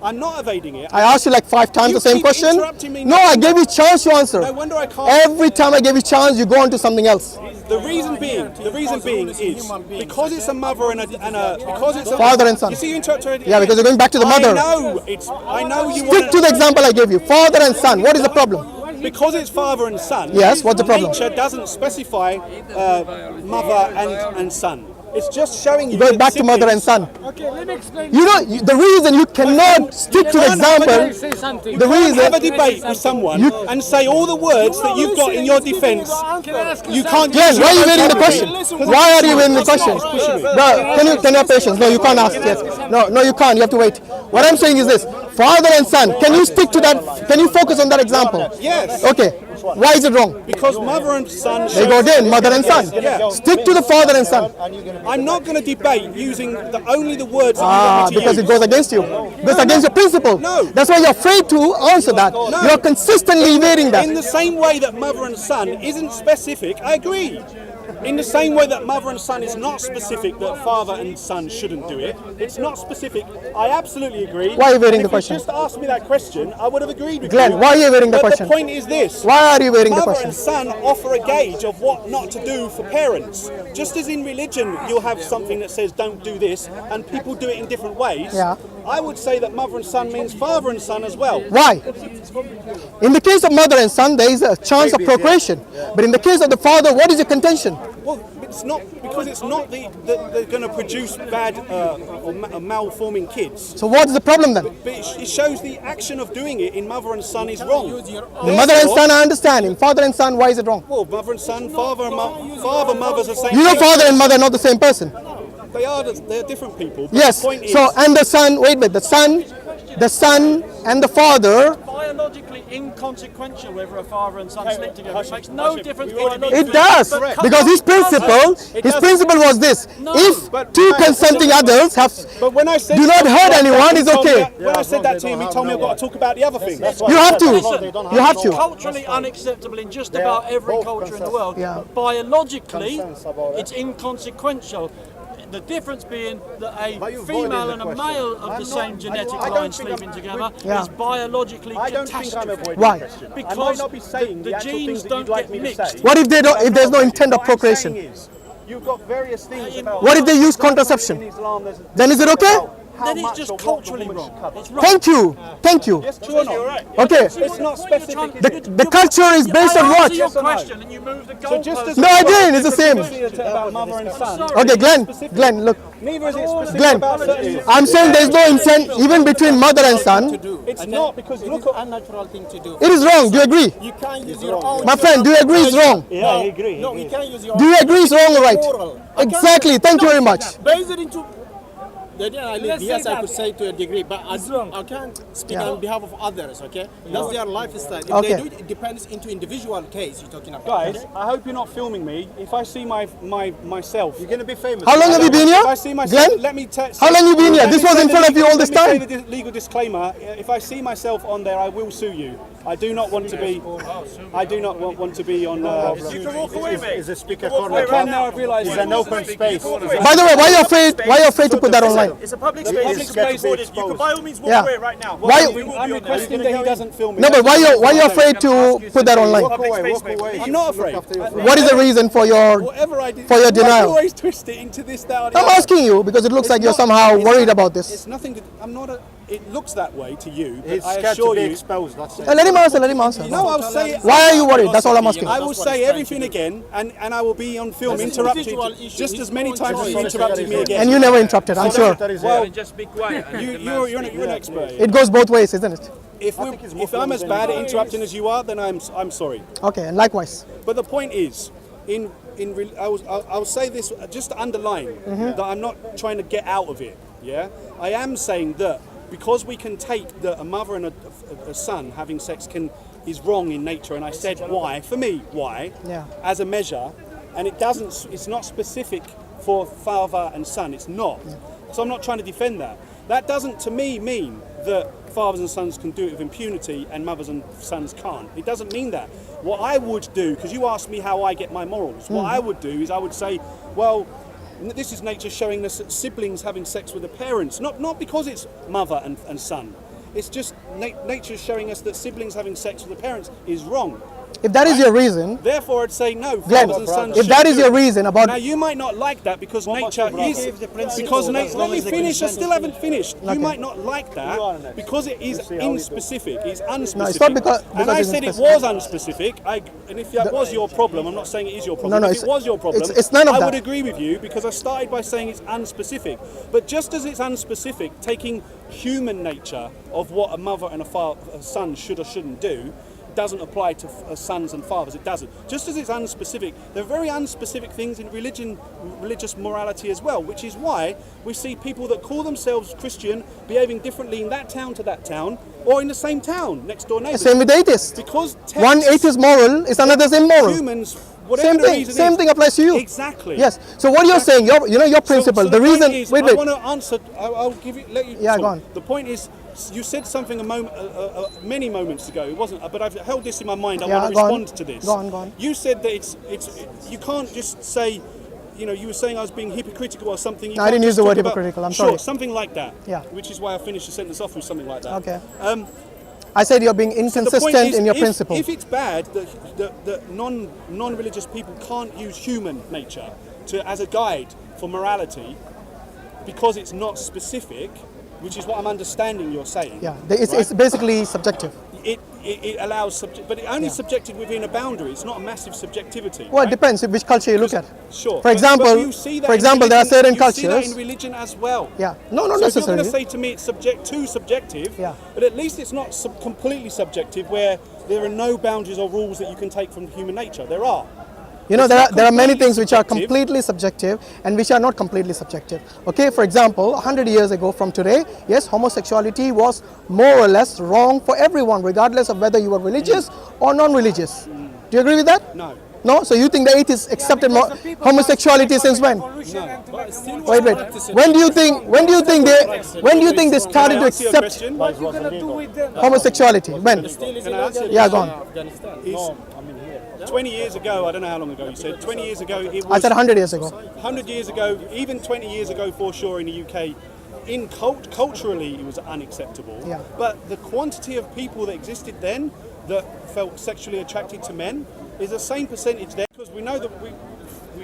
I'm not evading it. I asked you like 5 times You the same keep question. interrupting me. No, I gave you a chance to answer. No wonder I can't. Every time I gave you a chance, you go on to something else. The reason being is because it's a mother and a because it's a Father and son. You see, you interrupted. Yeah, because you're going back to the mother. I know you Stick to the example I gave you. Father and son. What is the problem? Because it's father and son. Yes, what's the problem? Nature doesn't specify mother and son. It's just showing you. Go that back to mother and siblings- son. okay, let me explain. You know, the reason you cannot stick to the example, Say something. the You can't have a reason, debate with someone and say all the words that you've got in your defence. Can I ask You can't. Glenn, why are you evading the question? Why are you evading the question? Bro, can you have patience? No, you can't ask. Yes. No, you can't. You have to wait. What I'm saying is this: father and son. Can you stick to that? Can you focus on that example? Yes. Okay. Why is it wrong? Because mother and son. They go again, mother and son. Yeah. Stick to the father and son. I'm not going to debate using only the words that you want me to Because use. it goes against you. It goes against your principle. No. That's why you're afraid to answer that. You're consistently evading In that. the same way that mother and son isn't specific, I agree. In the same way that mother and son is not specific, that father and son shouldn't do it, it's not specific. I absolutely agree. Why are you evading And the question? If you just asked me that question, I would have agreed with Glenn, you. why are you evading the But question? the point is this. Why are you evading the Mother question? and son offer a gauge of what not to do for parents. Just as in religion, you'll have something that says don't do this, and people do it in different ways. Yeah. I would say that mother and son means father and son as well. Why? In the case of mother and son, there is a chance of procreation. But in the case of the father, what is your contention? Well, it's not because it's not they're going to produce bad or malforming kids. So what's the problem then? But it shows the action of doing it in mother and son is wrong. Mother and son, I understand. In father and son, why is it wrong? Well, mother and son, father, mother's the same. You know thing. father and mother are not the same person. They're different people. But Yes. The point is, So, and the son, wait a minute, the son and the father, Biologically inconsequential whether a father and son sleep together. It makes no difference. it does. Because his principle was this. If But two I- consenting adults have, But when I said do not hurt that, anyone, he it's told me okay. that- When I said that to him, he told me I've got to talk about the other things. You have to. You have to. Culturally unacceptable in just about every culture in the world. Yeah. But biologically, it's inconsequential. The difference being that a female and a male of the same genetic line sleeping together Yeah. is biologically I don't think I'm catastrophic. avoiding Why? the question. I Because might not be saying the the actual genes things that don't you'd like get me to mixed. say. What if they don't? If there's no intent of What I'm procreation? saying is, you've got various things about. What if they use contraception? In Islam, there's Then is it okay? how Then it's much just or what the culturally woman wrong. should cover. It's wrong. Thank you. Thank you. Yes, true or not? Okay. It's not specific. The culture is based on I what? answer your question and you move the goalpost. No, I didn't. It's the same. About mother and son. Okay, Glenn, look. Neither is it specific Glenn, about certain. I'm saying there's no intent even between mother and son. It's not because look at unnatural thing to do. It is wrong. Do you agree? You can't use your own. My friend, do you agree it's wrong? Yeah, I agree. No, you can't use your Do you agree it's wrong or right? moral. Exactly. Thank you very much. Based it into. Yes, I could say to a degree, but I can't speak on behalf of others, okay? That's their lifestyle. If Okay. they do it, depends into individual case you're talking about. guys. I hope you're not filming me. If I see myself, you're going to be famous. How long have you been here? If I see myself, Glenn? let me How long you been here? This was in front of you all this Let me time? say the legal disclaimer. If I see myself on there, I will sue you. I do not want to be. I do not want to be on. You can walk away, mate. Is the speaker Walk corner? away right now. I've realised It's an open space. By the way, why are you afraid to put that online? It's a public public space. space You can by all means walk Yeah. away right now. Why- We will be I'm on there. requesting that he doesn't film me. No, but why are you afraid to put that online? Walk away, space, walk mate. away. I'm not afraid. What is the reason for your? Whatever I did, For your why do you denial. always twist it into this, that, or the I'm other? asking you because it looks like you're not- somehow it's- worried about It's this. nothing. I'm not. It looks that way to you, but He's I scared to assure be you. exposed. That's it. Let him answer. Let him answer. No, I'll say. Why are you worried? That's all I'm asking. I will say everything again, and I will be on film interrupting just as many times as you interrupted me again. And you never interrupted, I'm sure. Well, Just be quiet. you're an expert. It goes both ways, isn't it? If I'm as bad at interrupting as you are, then I'm sorry. Okay, and likewise. But the point is, I'll say this just to underline that I'm not trying to get out of it. Yeah, I am saying that because we can take that a mother and a son having sex is wrong in nature, and I said why for me Yeah. as a measure, and it's not specific for father and son. It's not. So I'm not trying to defend that. That doesn't to me mean that fathers and sons can do it with impunity and mothers and sons can't. It doesn't mean that. What I would do, because you asked me how I get my morals, what I would do is I would say, well, this is nature showing us that siblings having sex with the parents, not because it's mother and son. It's just nature showing us that siblings having sex with the parents is wrong. If that is your reason, Therefore, I'd say no. Glenn, Fathers and sons if that shouldn't is do your it. reason about Now you might not like that because nature is principle, let me finish. I still haven't finished. Okay. You might not like that because it is inspecific. It's unspecific. No, it's not because and I it's said it unspecific. was unspecific. And if that was your problem, I'm not saying it is your problem. No, if it was your problem, it's none of I that. would agree with you because I started by saying it's unspecific. But just as it's unspecific, taking human nature of what a mother and a son should or shouldn't do doesn't apply to sons and fathers. It doesn't. Just as it's unspecific, there are very unspecific things in religious morality as well, which is why we see people that call themselves Christian behaving differently in that town to that town, or in the same town, next door neighbours. same with atheists. Because One atheist moral is another's immoral. humans, whatever Same the thing. reason Same is, thing applies to you. Exactly. Yes. So what you're saying, your principle, So the point reason. is, Wait. I want to answer. I'll give you. Let you. Yeah, talk. go on. The point is, you said something many moments ago. It wasn't, but I've held this in my mind. I Yeah, want to go on. respond to this. Go on. You said that you can't just say. You were saying I was being hypocritical or something. You No, I can't didn't use just the word talk about- hypocritical, I'm sure, sorry. something like that. Yeah. Which is why I finished the sentence off with something like that. Okay. Um, I said you're being the point inconsistent is, in your if, principle. If it's bad that non-religious people can't use human nature as a guide for morality because it's not specific, which is what I'm understanding you're saying. Yeah, it's basically subjective. It allows, but it only subjected within a boundary. It's not a massive subjectivity. Well, it right? depends which culture you look at. Sure. For example, but you see that in there are religion- certain you see that cultures. in religion as well. Yeah. No, not So if you're necessarily. going to say to me it's too subjective, Yeah. but at least it's not completely subjective where there are no boundaries or rules that you can take from human nature. There are. You know, It's there not are many completely things which are subjective. completely subjective and which are not completely subjective. Okay, for example, 100 years ago from today, yes, homosexuality was more or less wrong for everyone, regardless of whether you were religious or non-religious. Do you agree with that? No. No? So you think the atheists accepted homosexuality since when? Wait. When do you think they started to Answer your accept question. homosexuality? When? Can I answer? Yeah, go on. It's 20 years ago, I don't know how long ago you said, 20 years ago it was... I said 100 years ago. 100 years ago, even 20 years ago for sure in the UK, culturally it was unacceptable. Yeah. But the quantity of people that existed then that felt sexually attracted to men is the same percentage there because we know that we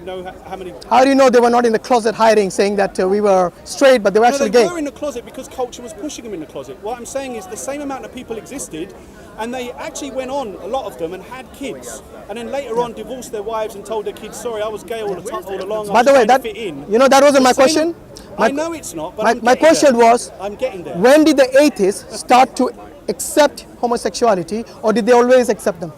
know how many... How do you know they were not in the closet hiding, saying that we were straight, but they were No, actually they gay? were in the closet because culture was pushing them in the closet. What I'm saying is the same amount of people existed and they actually went on, a lot of them, and had kids. And then later on divorced their wives and told their kids, sorry, I was gay all along. By the way, that fit in. you know, that wasn't my The same- question. I know it's not, but My question was, I'm getting there. when did the atheists start to accept homosexuality, or did they always accept them?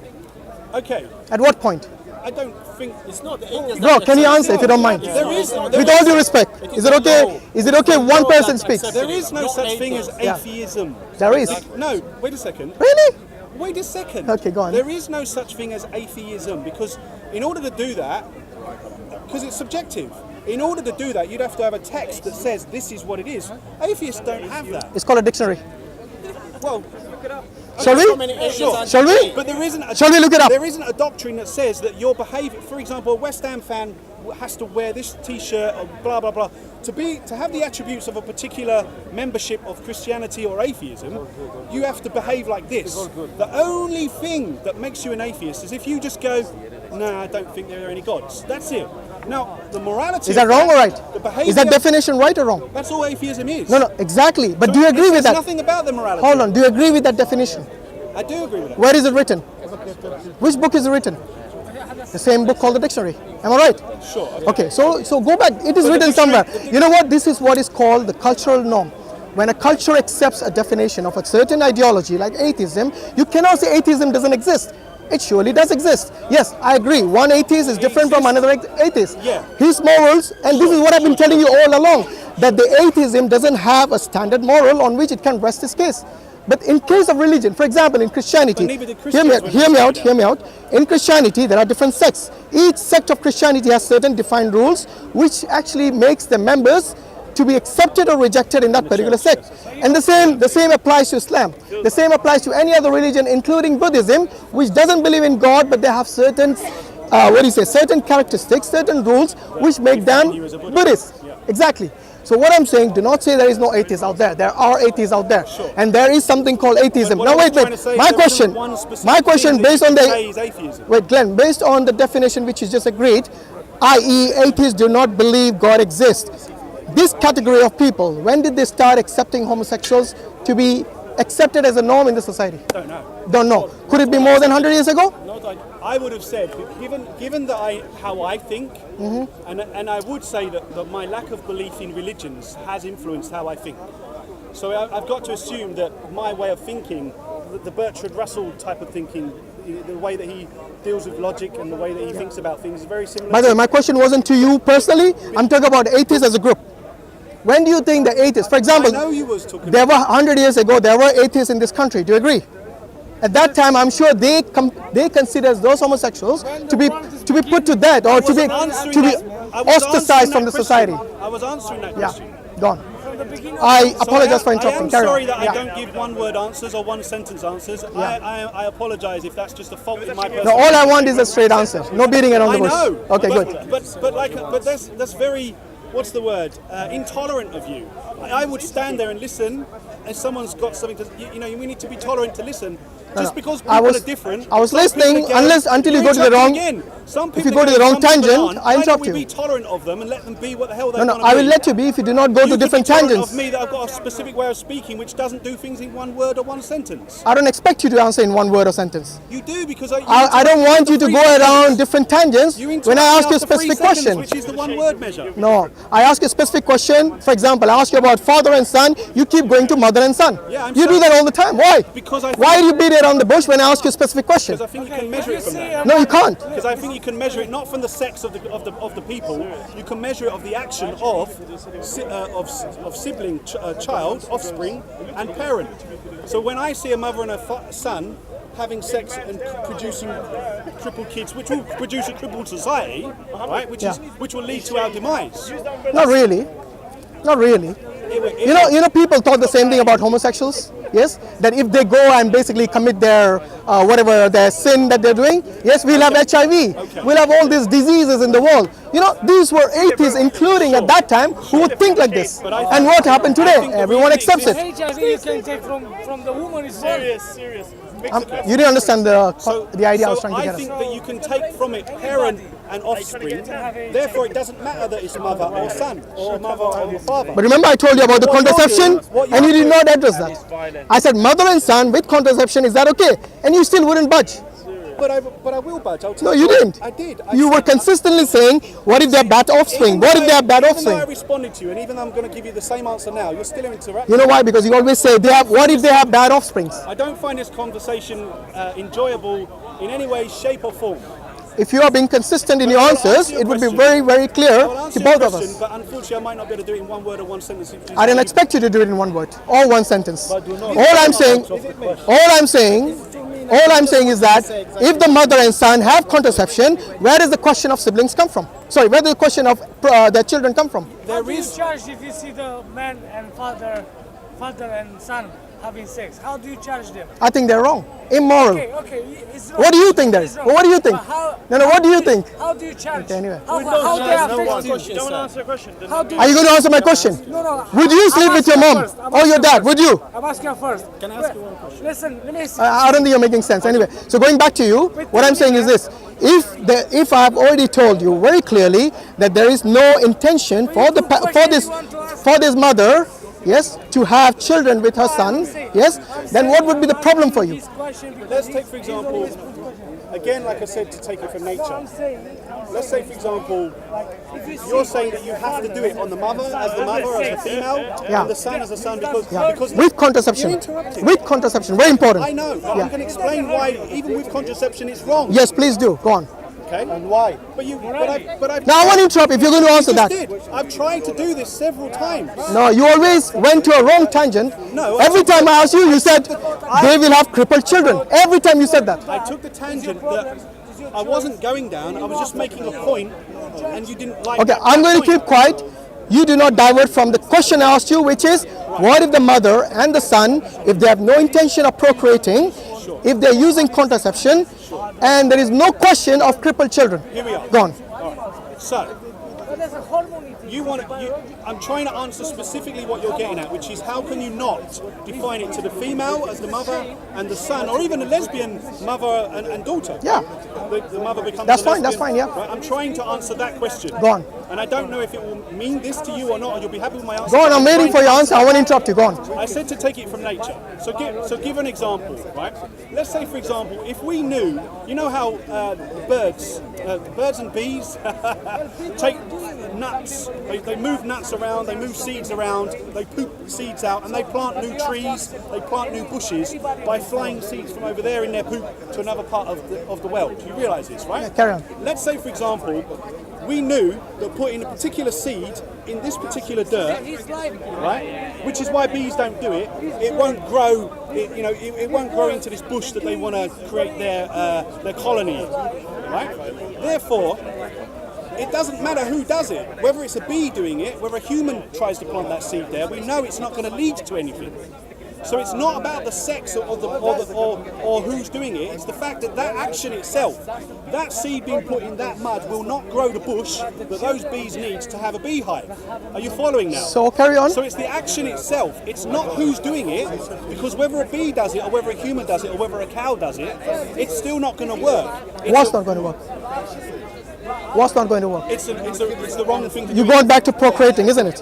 Okay, At what point? I don't think... It's not the atheist. Bro, can you answer if you don't mind? There is With all due respect, is it okay? Is it okay if one person speaks? There is no such thing as atheism. There is. No, wait a second. Really? Wait a second. Okay, go on. There is no such thing as atheism because in order to do that, because it's subjective, in order to do that, you'd have to have a text that says this is what it is. Atheists don't have that. It's called a dictionary. Well, Shall So we? many atheists Shall we? But there isn't. Shall we look it up? There isn't a doctrine that says that your behaviour. For example, a West Ham fan has to wear this T-shirt or blah blah blah to have the attributes of a particular membership of Christianity or atheism. You have to behave like this. The only thing that makes you an atheist is if you just go, "No, I don't think there are any gods." That's it. Now, the morality. Is that wrong or right? The behaviour. Is that definition right or wrong? That's all atheism is. No, exactly. But So do you agree it with says that? Nothing about the morality. Hold on. Do you agree with that definition? I do agree with that. Where is it written? Which book is it written? The same book called the dictionary. Am I right? Sure. Okay, so go back. It is written somewhere. You know what? This is what is called the cultural norm. When a culture accepts a definition of a certain ideology like atheism, you cannot say atheism doesn't exist. It surely does exist. Yes, I agree. One atheist is different from another atheist. Yeah. His morals, and this is what I've been telling you all along, that the atheism doesn't have a standard moral on which it can rest its case. But in case of religion, for example, in Christianity, But neither did Christians when hear me they out, said hear me out. In Christianity, there are different sects. Each sect of Christianity has certain defined rules, which actually makes the members to be accepted or rejected in that particular sect. And the same applies to Islam. The same applies to any other religion, including Buddhism, which doesn't believe in God, but they have certain, certain characteristics, certain rules, which make them Buddhists. Exactly. So what I'm saying, do not say there is no atheists out there. There are atheists out there, and there is something called atheism. But Now what I wait, was trying to say is my there question, isn't one specific my question thing that based you on can the say is atheism. wait, Glenn, based on the definition which you just agreed, i.e., atheists do not believe God exists. This category of people, when did they start accepting homosexuals to be accepted as a norm in the society? Don't know. Don't know. Could it be more than 100 years ago? No, I would have said, given that how I think, and I would say that my lack of belief in religions has influenced how I think. So I've got to assume that my way of thinking, the Bertrand Russell type of thinking, the way that he deals with logic and the way that he thinks about things is very similar. By the way, my question wasn't to you personally. I'm talking about atheists as a group. When do you think the atheists, for example, I know you was talking there were 100 years ago, there were atheists in this country. Do you agree? At that time, I'm sure they consider those homosexuals to be put to death or to be ostracized from the society. I was answering that Yeah, question. gone. I apologize for I interrupting. am Carry sorry on. that Yeah. I don't give one-word answers or one-sentence answers. I apologize if that's just a fault in my person. No, all I want is a straight answer. No beating around I the bush. know. Okay, but, good. But that's very, what's the word? Intolerant of you. I would stand there and listen, and someone's got something to. We need to be tolerant to listen. Just because people are different. I was some people listening again- until you You're go to the wrong. interrupting again. Some If you people go to the wrong come on, tangent, I why interrupt don't we you. be tolerant of them and let them be what the hell they No, want to I be? will let you be if you do not go You to could be different tolerant tangents. of me that I've got a specific way of speaking which doesn't do things in one word or one sentence. I don't expect you to answer in one word or sentence. You do because I don't want you to go around different tangents when I ask you a specific question. which is the one word measure. No, I ask you a specific question. For example, I ask you about father and son. You keep going to mother and son. Yeah, I'm you do sorry. that all the time. Why? Because I Why do you beat around the bush when I ask you a specific question? I think you can measure it from that. No, you can't. Because I think you can measure it not from the sex of the people. You can measure it of the action of sibling, child, offspring, and parent. So when I see a mother and a son having sex and producing crippled kids, which will produce a crippled society, right? Which will lead to our demise. Not really. Not really. You know, people thought the same thing about homosexuals. Yes, that if they go and basically commit their their sin that they're doing, yes, we'll have HIV. We'll have all these diseases in the world. You know, these were atheists, including at that time, who would think like this. And what happened today? Everyone accepts it. HIV you can take from the woman is serious. You didn't understand the idea I was trying to get I think at. that you can take from it parent and offspring. Therefore, it doesn't matter that it's mother or son or mother or father. But remember I told you about the What you're contraception doing- what and you you're did not address that. I said mother and son with contraception, is that okay? And you still wouldn't budge. But I will budge. I'll tell No, you didn't. I did. You were consistently saying, what if they're bad offspring? What if they have bad Even though I offspring? responded to you, and even though I'm going to give you the same answer now, you're still interrupting. You know why? Because you always say, what if they have bad offsprings? I don't find this conversation enjoyable in any way, shape, or form. If you are being consistent in your answers, it would be very, very clear I will answer to your both of question, us. but unfortunately, I might not be able to do it in one word or one sentence. I didn't expect you to do it in one word or one sentence. All I'm saying is that if the mother and son have contraception, where does the question of siblings come from? Sorry, where does the question of their children come from? How do you charge if you see the man and father and son having sex. How do you charge them? I think they're wrong. Immoral. Okay, it's wrong. What do you think there is? It's wrong. What do you think? But how, No, what do you think? How do you charge? Okay, anyway. How they have sex? You don't answer the question. Then How do Are you going to answer my question? No. Would you sleep with your mom or your dad? Would you? I'm asking you first. Can I ask you one question? Listen, let me see. I don't think you're making sense. Anyway, so going back to you, what I'm saying is this. If I've already told you very clearly that there is no intention for this mother, yes, to have children with her son, yes, then what would be the problem for you? Let's take, for example, again, like I said, to take it from nature. Let's say, for example, you're saying that you have to do it on the mother, as the female, and the son as a son, because With contraception. You're interrupting. With contraception, very important. I know, but I'm going to explain why, even with contraception, it's wrong. Yes, please do. Go on. Okay, and why? But I've Now I want to interrupt if you're going to answer that. I've tried to do this several times. No, you always went to a wrong tangent. No, Every time I asked you, you said they will have crippled children. Every time you said that. I took the tangent that I wasn't going down. I was just making a point, and you didn't like. Okay, I'm going to keep quiet. You do not divert from the question I asked you, which is, what if the mother and the son, if they have no intention of procreating, if they're using contraception, and there is no question of crippled children? Here we are. Go on. So, I'm trying to answer specifically what you're getting at, which is how can you not define it to the female as the mother and the son, or even a lesbian mother and daughter? Yeah. The mother becomes That's a fine, lesbian, that's fine, yeah. Right? I'm trying to answer that question. Go on. And I don't know if it will mean this to you or not, or you'll be happy with my answer. Go on, I'm waiting for your answer. I want to interrupt you. Go on. I said to take it from nature. So give an example, right? Let's say, for example, if we knew, you know how birds and bees take nuts, they move nuts around, they move seeds around, they poop seeds out, and they plant new trees, they plant new bushes by flying seeds from over there in their poop to another part of the world. You realise this, right? Yeah, carry on. Let's say, for example, we knew that putting a particular seed in this particular dirt, right, which is why bees don't do it, it won't grow. It won't grow into this bush that they want to create their colony in, right? Therefore, it doesn't matter who does it, whether it's a bee doing it, whether a human tries to plant that seed there. We know it's not going to lead to anything. So it's not about the sex or who's doing it. It's the fact that action itself, that seed being put in that mud, will not grow the bush that those bees need to have a beehive. Are you following now? So carry on. So it's the action itself. It's not who's doing it, because whether a bee does it or whether a human does it or whether a cow does it, it's still not going to work. What's not going to work? What's not going to work? It's the wrong thing to do. You're going back to procreating, isn't it?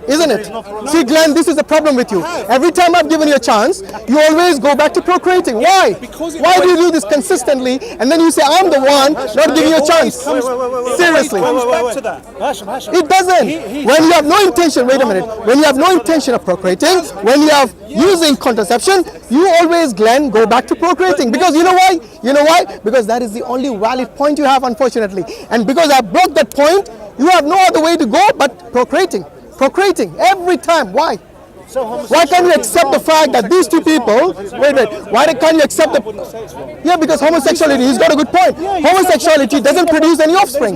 Isn't it? See, Glenn, this is the problem with you. Every time I've given you a chance, you always go back to procreating. Why? Why do you do this consistently? And then you say, I'm the one not giving you a chance. Seriously. It doesn't. When you have no intention, wait a minute. When you have no intention of procreating, when you have using contraception, you always, Glenn, go back to procreating. Because you know why? You know why? Because that is the only valid point you have, unfortunately. And because I broke that point, you have no other way to go but procreating. Procreating every time. Why? Why can't you accept the fact that these two people, why can't you accept the, yeah, because homosexuality, he's got a good point. Homosexuality doesn't produce any offspring.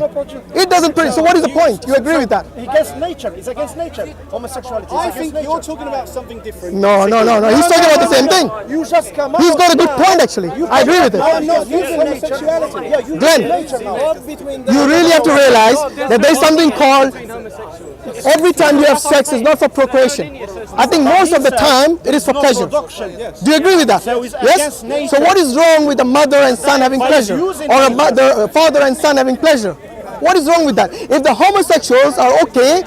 It doesn't produce, so what is the point? You agree with that? Against nature, it's against nature. Homosexuality. I think you're talking about something different. No, he's talking about the same thing. You just come out. He's got a good point actually. I agree with it. I'm not using homosexuality. Yeah, you Glenn, you really have to realize that there's something called, every time you have sex is not for procreation. I think most of the time it is for pleasure. Do you agree with that? Yes? So what is wrong with a mother and son having pleasure? Or a father and son having pleasure? What is wrong with that? If the homosexuals are okay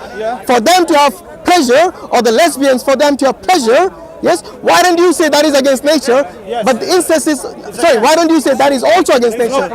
for them to have pleasure, or the lesbians for them to have pleasure, yes, why don't you say that is against nature? But the incest is, sorry, why don't you say that is also against nature?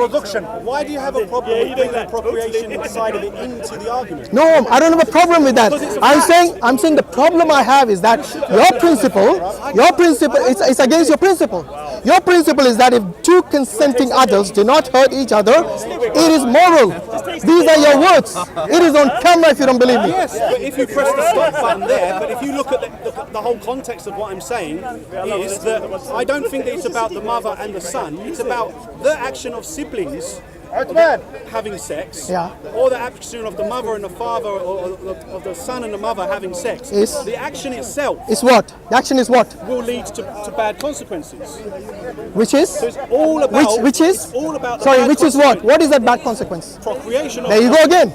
Why do you have a problem with bringing the procreation side of it into the argument? No, I don't have a problem with that. I'm saying the problem I have is that your principle, it's against your principle. Your principle is that if two consenting adults do not hurt each other, it is moral. These are your words. It is on camera if you don't believe me. Yes, but if you press the stop button there, but if you look at the whole context of what I'm saying, is that I don't think that it's about the mother and the son. It's about the action of siblings having sex, Yeah. or the action of the mother and the father, or of the son and the mother having sex, Is- the action itself Is what? The action is what? will lead to bad consequences. Which is? So it's all about Which is? it's all about the Sorry, bad which is what? consequence. What is that bad consequence? Procreation. There you go again.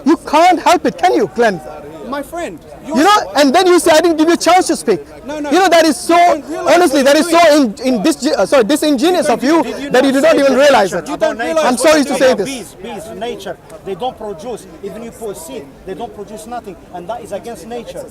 You can't help it, can you, Glenn? My friend, You know, and then you say I didn't give you a chance to speak. No, no. You know that is so, You don't realize honestly, what that is you're so disingenuous of you Did you that you do not even realize it. You don't realize I'm what sorry you're to doing. say this. Bees, nature, they don't produce. Even you put a seed, they don't produce nothing, and that is against nature.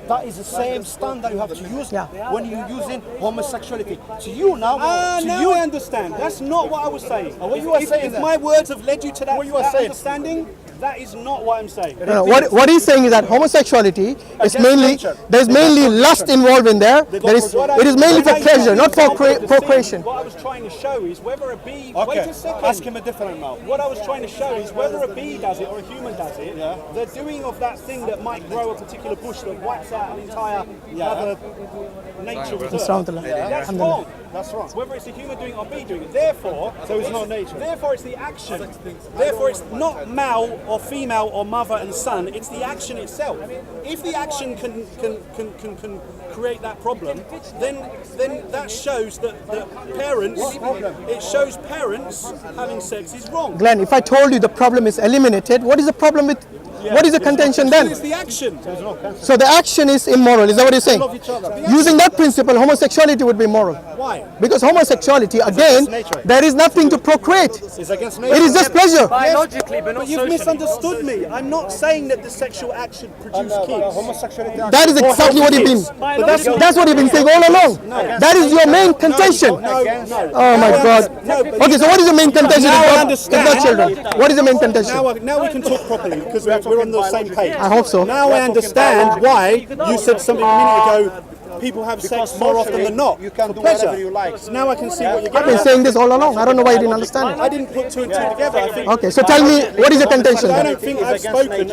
That is the same standard you have to use Yeah. when you're using homosexuality. To you now, Now I understand. That's not what I was saying. what you are saying if then? my words have led you to that, What you are that saying? understanding, that is not what I'm saying. No, what he's saying is that homosexuality is Against mainly, nature. there's mainly lust involved in there. It is mainly for pleasure, not for procreation. What I was trying to show is whether a bee. Okay, Wait a second. ask him a different now. What I was trying to show is whether a bee does it or a human does it, the doing of that thing that might grow a particular bush that wipes out an entire other nature reserve. That's wrong. That's wrong. Whether it's a human doing it or a bee doing it. Therefore, So it's not nature. Therefore, it's the action. Therefore, it's not male or female or mother and son. It's the action itself. If the action can create that problem, then that shows that parents. It shows parents having sex is wrong. Glenn, if I told you the problem is eliminated, what is the problem with? What is the contention then? It's the action. So the action is immoral. Is that what you're saying? Using that principle, homosexuality would be moral. Why? Because homosexuality, again, there is nothing to procreate. It's against nature. It is just pleasure. Biologically, but not But you've socially. misunderstood me. I'm not saying that the sexual act should produce kids. Homosexuality. That is exactly what you've been. That's what you've been saying all along. That is your main contention. Oh my God. Okay, so what is the main contention? Now I It's not understand. children. What is the main contention? Now we can talk properly because we're on the same page. I hope so. Now I understand why you said something a minute ago. People have sex more often than not. You can for do pleasure. whatever you like. So now I can see what you're I've getting been at. saying this all along. I don't know why you didn't understand I it. didn't put two and two together. I think Okay, so tell me, what is the contention I then? don't think I've spoken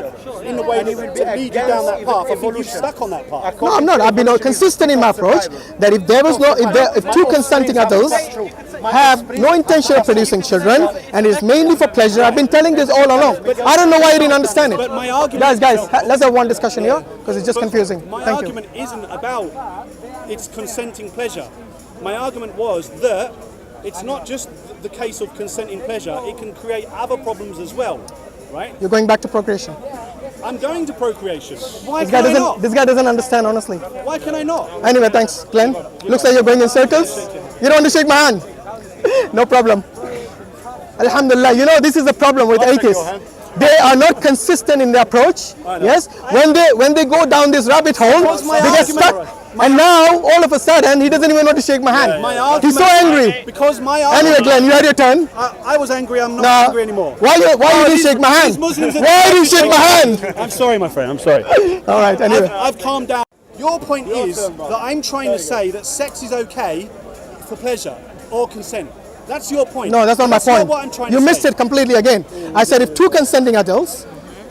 in the way that to lead you down that path. I think you've stuck on that path. No, I'm not. I've been consistent in my approach that if there was no, if two consenting adults have no intention of producing children and it's mainly for pleasure, I've been telling this all along. I don't know why you didn't understand it. But my argument, Guys, let's have one discussion here because it's just confusing. My Thank you. argument isn't about its consenting pleasure. My argument was that it's not just the case of consenting pleasure, it can create other problems as well, right? You're going back to procreation. I'm going to procreation. Why can I not? This guy doesn't understand, honestly. Why can I not? Anyway, thanks, Glenn. Looks like you're going in circles. You don't want to shake my hand? No problem. Alhamdulillah. You know, this is the problem with atheists. They are not consistent in their approach. Yes, when they go down this rabbit hole, they get stuck. And now, all of a sudden, he doesn't even want to shake my hand. He's so angry. Because my Anyway, argument, Glenn, you had your turn. I was angry. I'm not Now, angry anymore. why you didn't shake my hand? These Muslims are- Why did you shake my hand? I'm sorry, my friend. I'm sorry. All right. Anyway, I've calmed down. Your point is that I'm trying to say that sex is okay for pleasure or consent. That's your point. no, that's not my point. Not what I'm trying You to missed say. it completely again. I said if two consenting adults,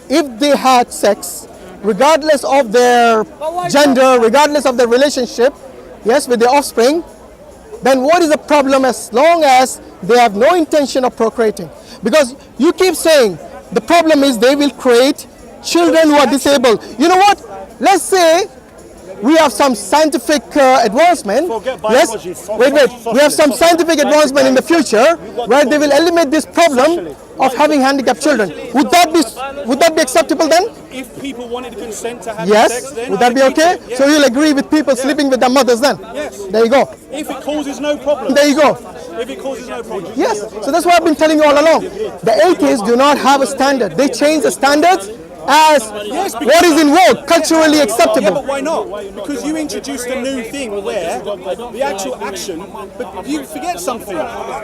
if they had sex, regardless of their gender, regardless of their relationship, yes, with their offspring, then what is the problem as long as they have no intention of procreating? Because you keep saying the problem is they will create children who are disabled. You know what? Let's say we have some scientific advancement. Forget Yes, biology. wait. We have some scientific advancement in the future where they will eliminate this problem of having handicapped children. Would that be acceptable then? If people wanted to consent to having Yes. sex, then Would that be okay? Yes. So you'll agree with people sleeping with their mothers then? Yes. There you go. If it causes no problem. There you go. If it causes no problem. Yes. So that's what I've been telling you all along. The atheists do not have a standard. They change the standards as what is in vogue, culturally Yeah, acceptable. but why not? Because you introduced a new thing where the actual action, but you forget something.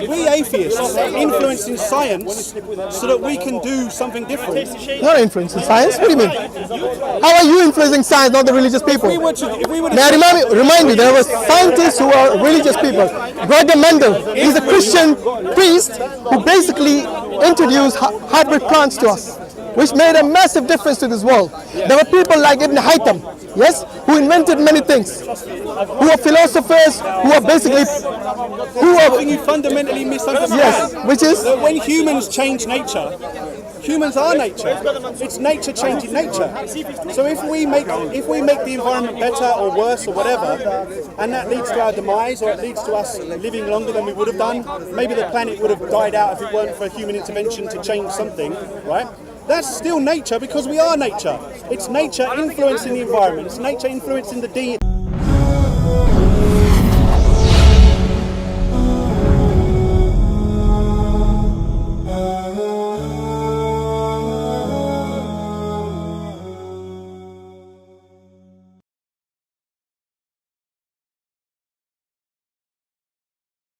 We atheists are influencing science so that we can do something different. You're not influencing science. What do you mean? How are you influencing science, not the religious people? If we were to May I remind you, there were scientists who are religious people. Gregor Mendel, he's a Christian priest who basically introduced hybrid plants to us. which made a massive difference to this world. There were people like Ibn Haytham, yes, who invented many things, who are philosophers, who are basically, Something you fundamentally misunderstand. yes, which is, That when humans change nature, humans are nature. It's nature changing nature. So if we make the environment better or worse or whatever, and that leads to our demise or it leads to us living longer than we would have done, maybe the planet would have died out if it weren't for human intervention to change something, right? That's still nature because we are nature. It's nature influencing the environment. It's nature influencing the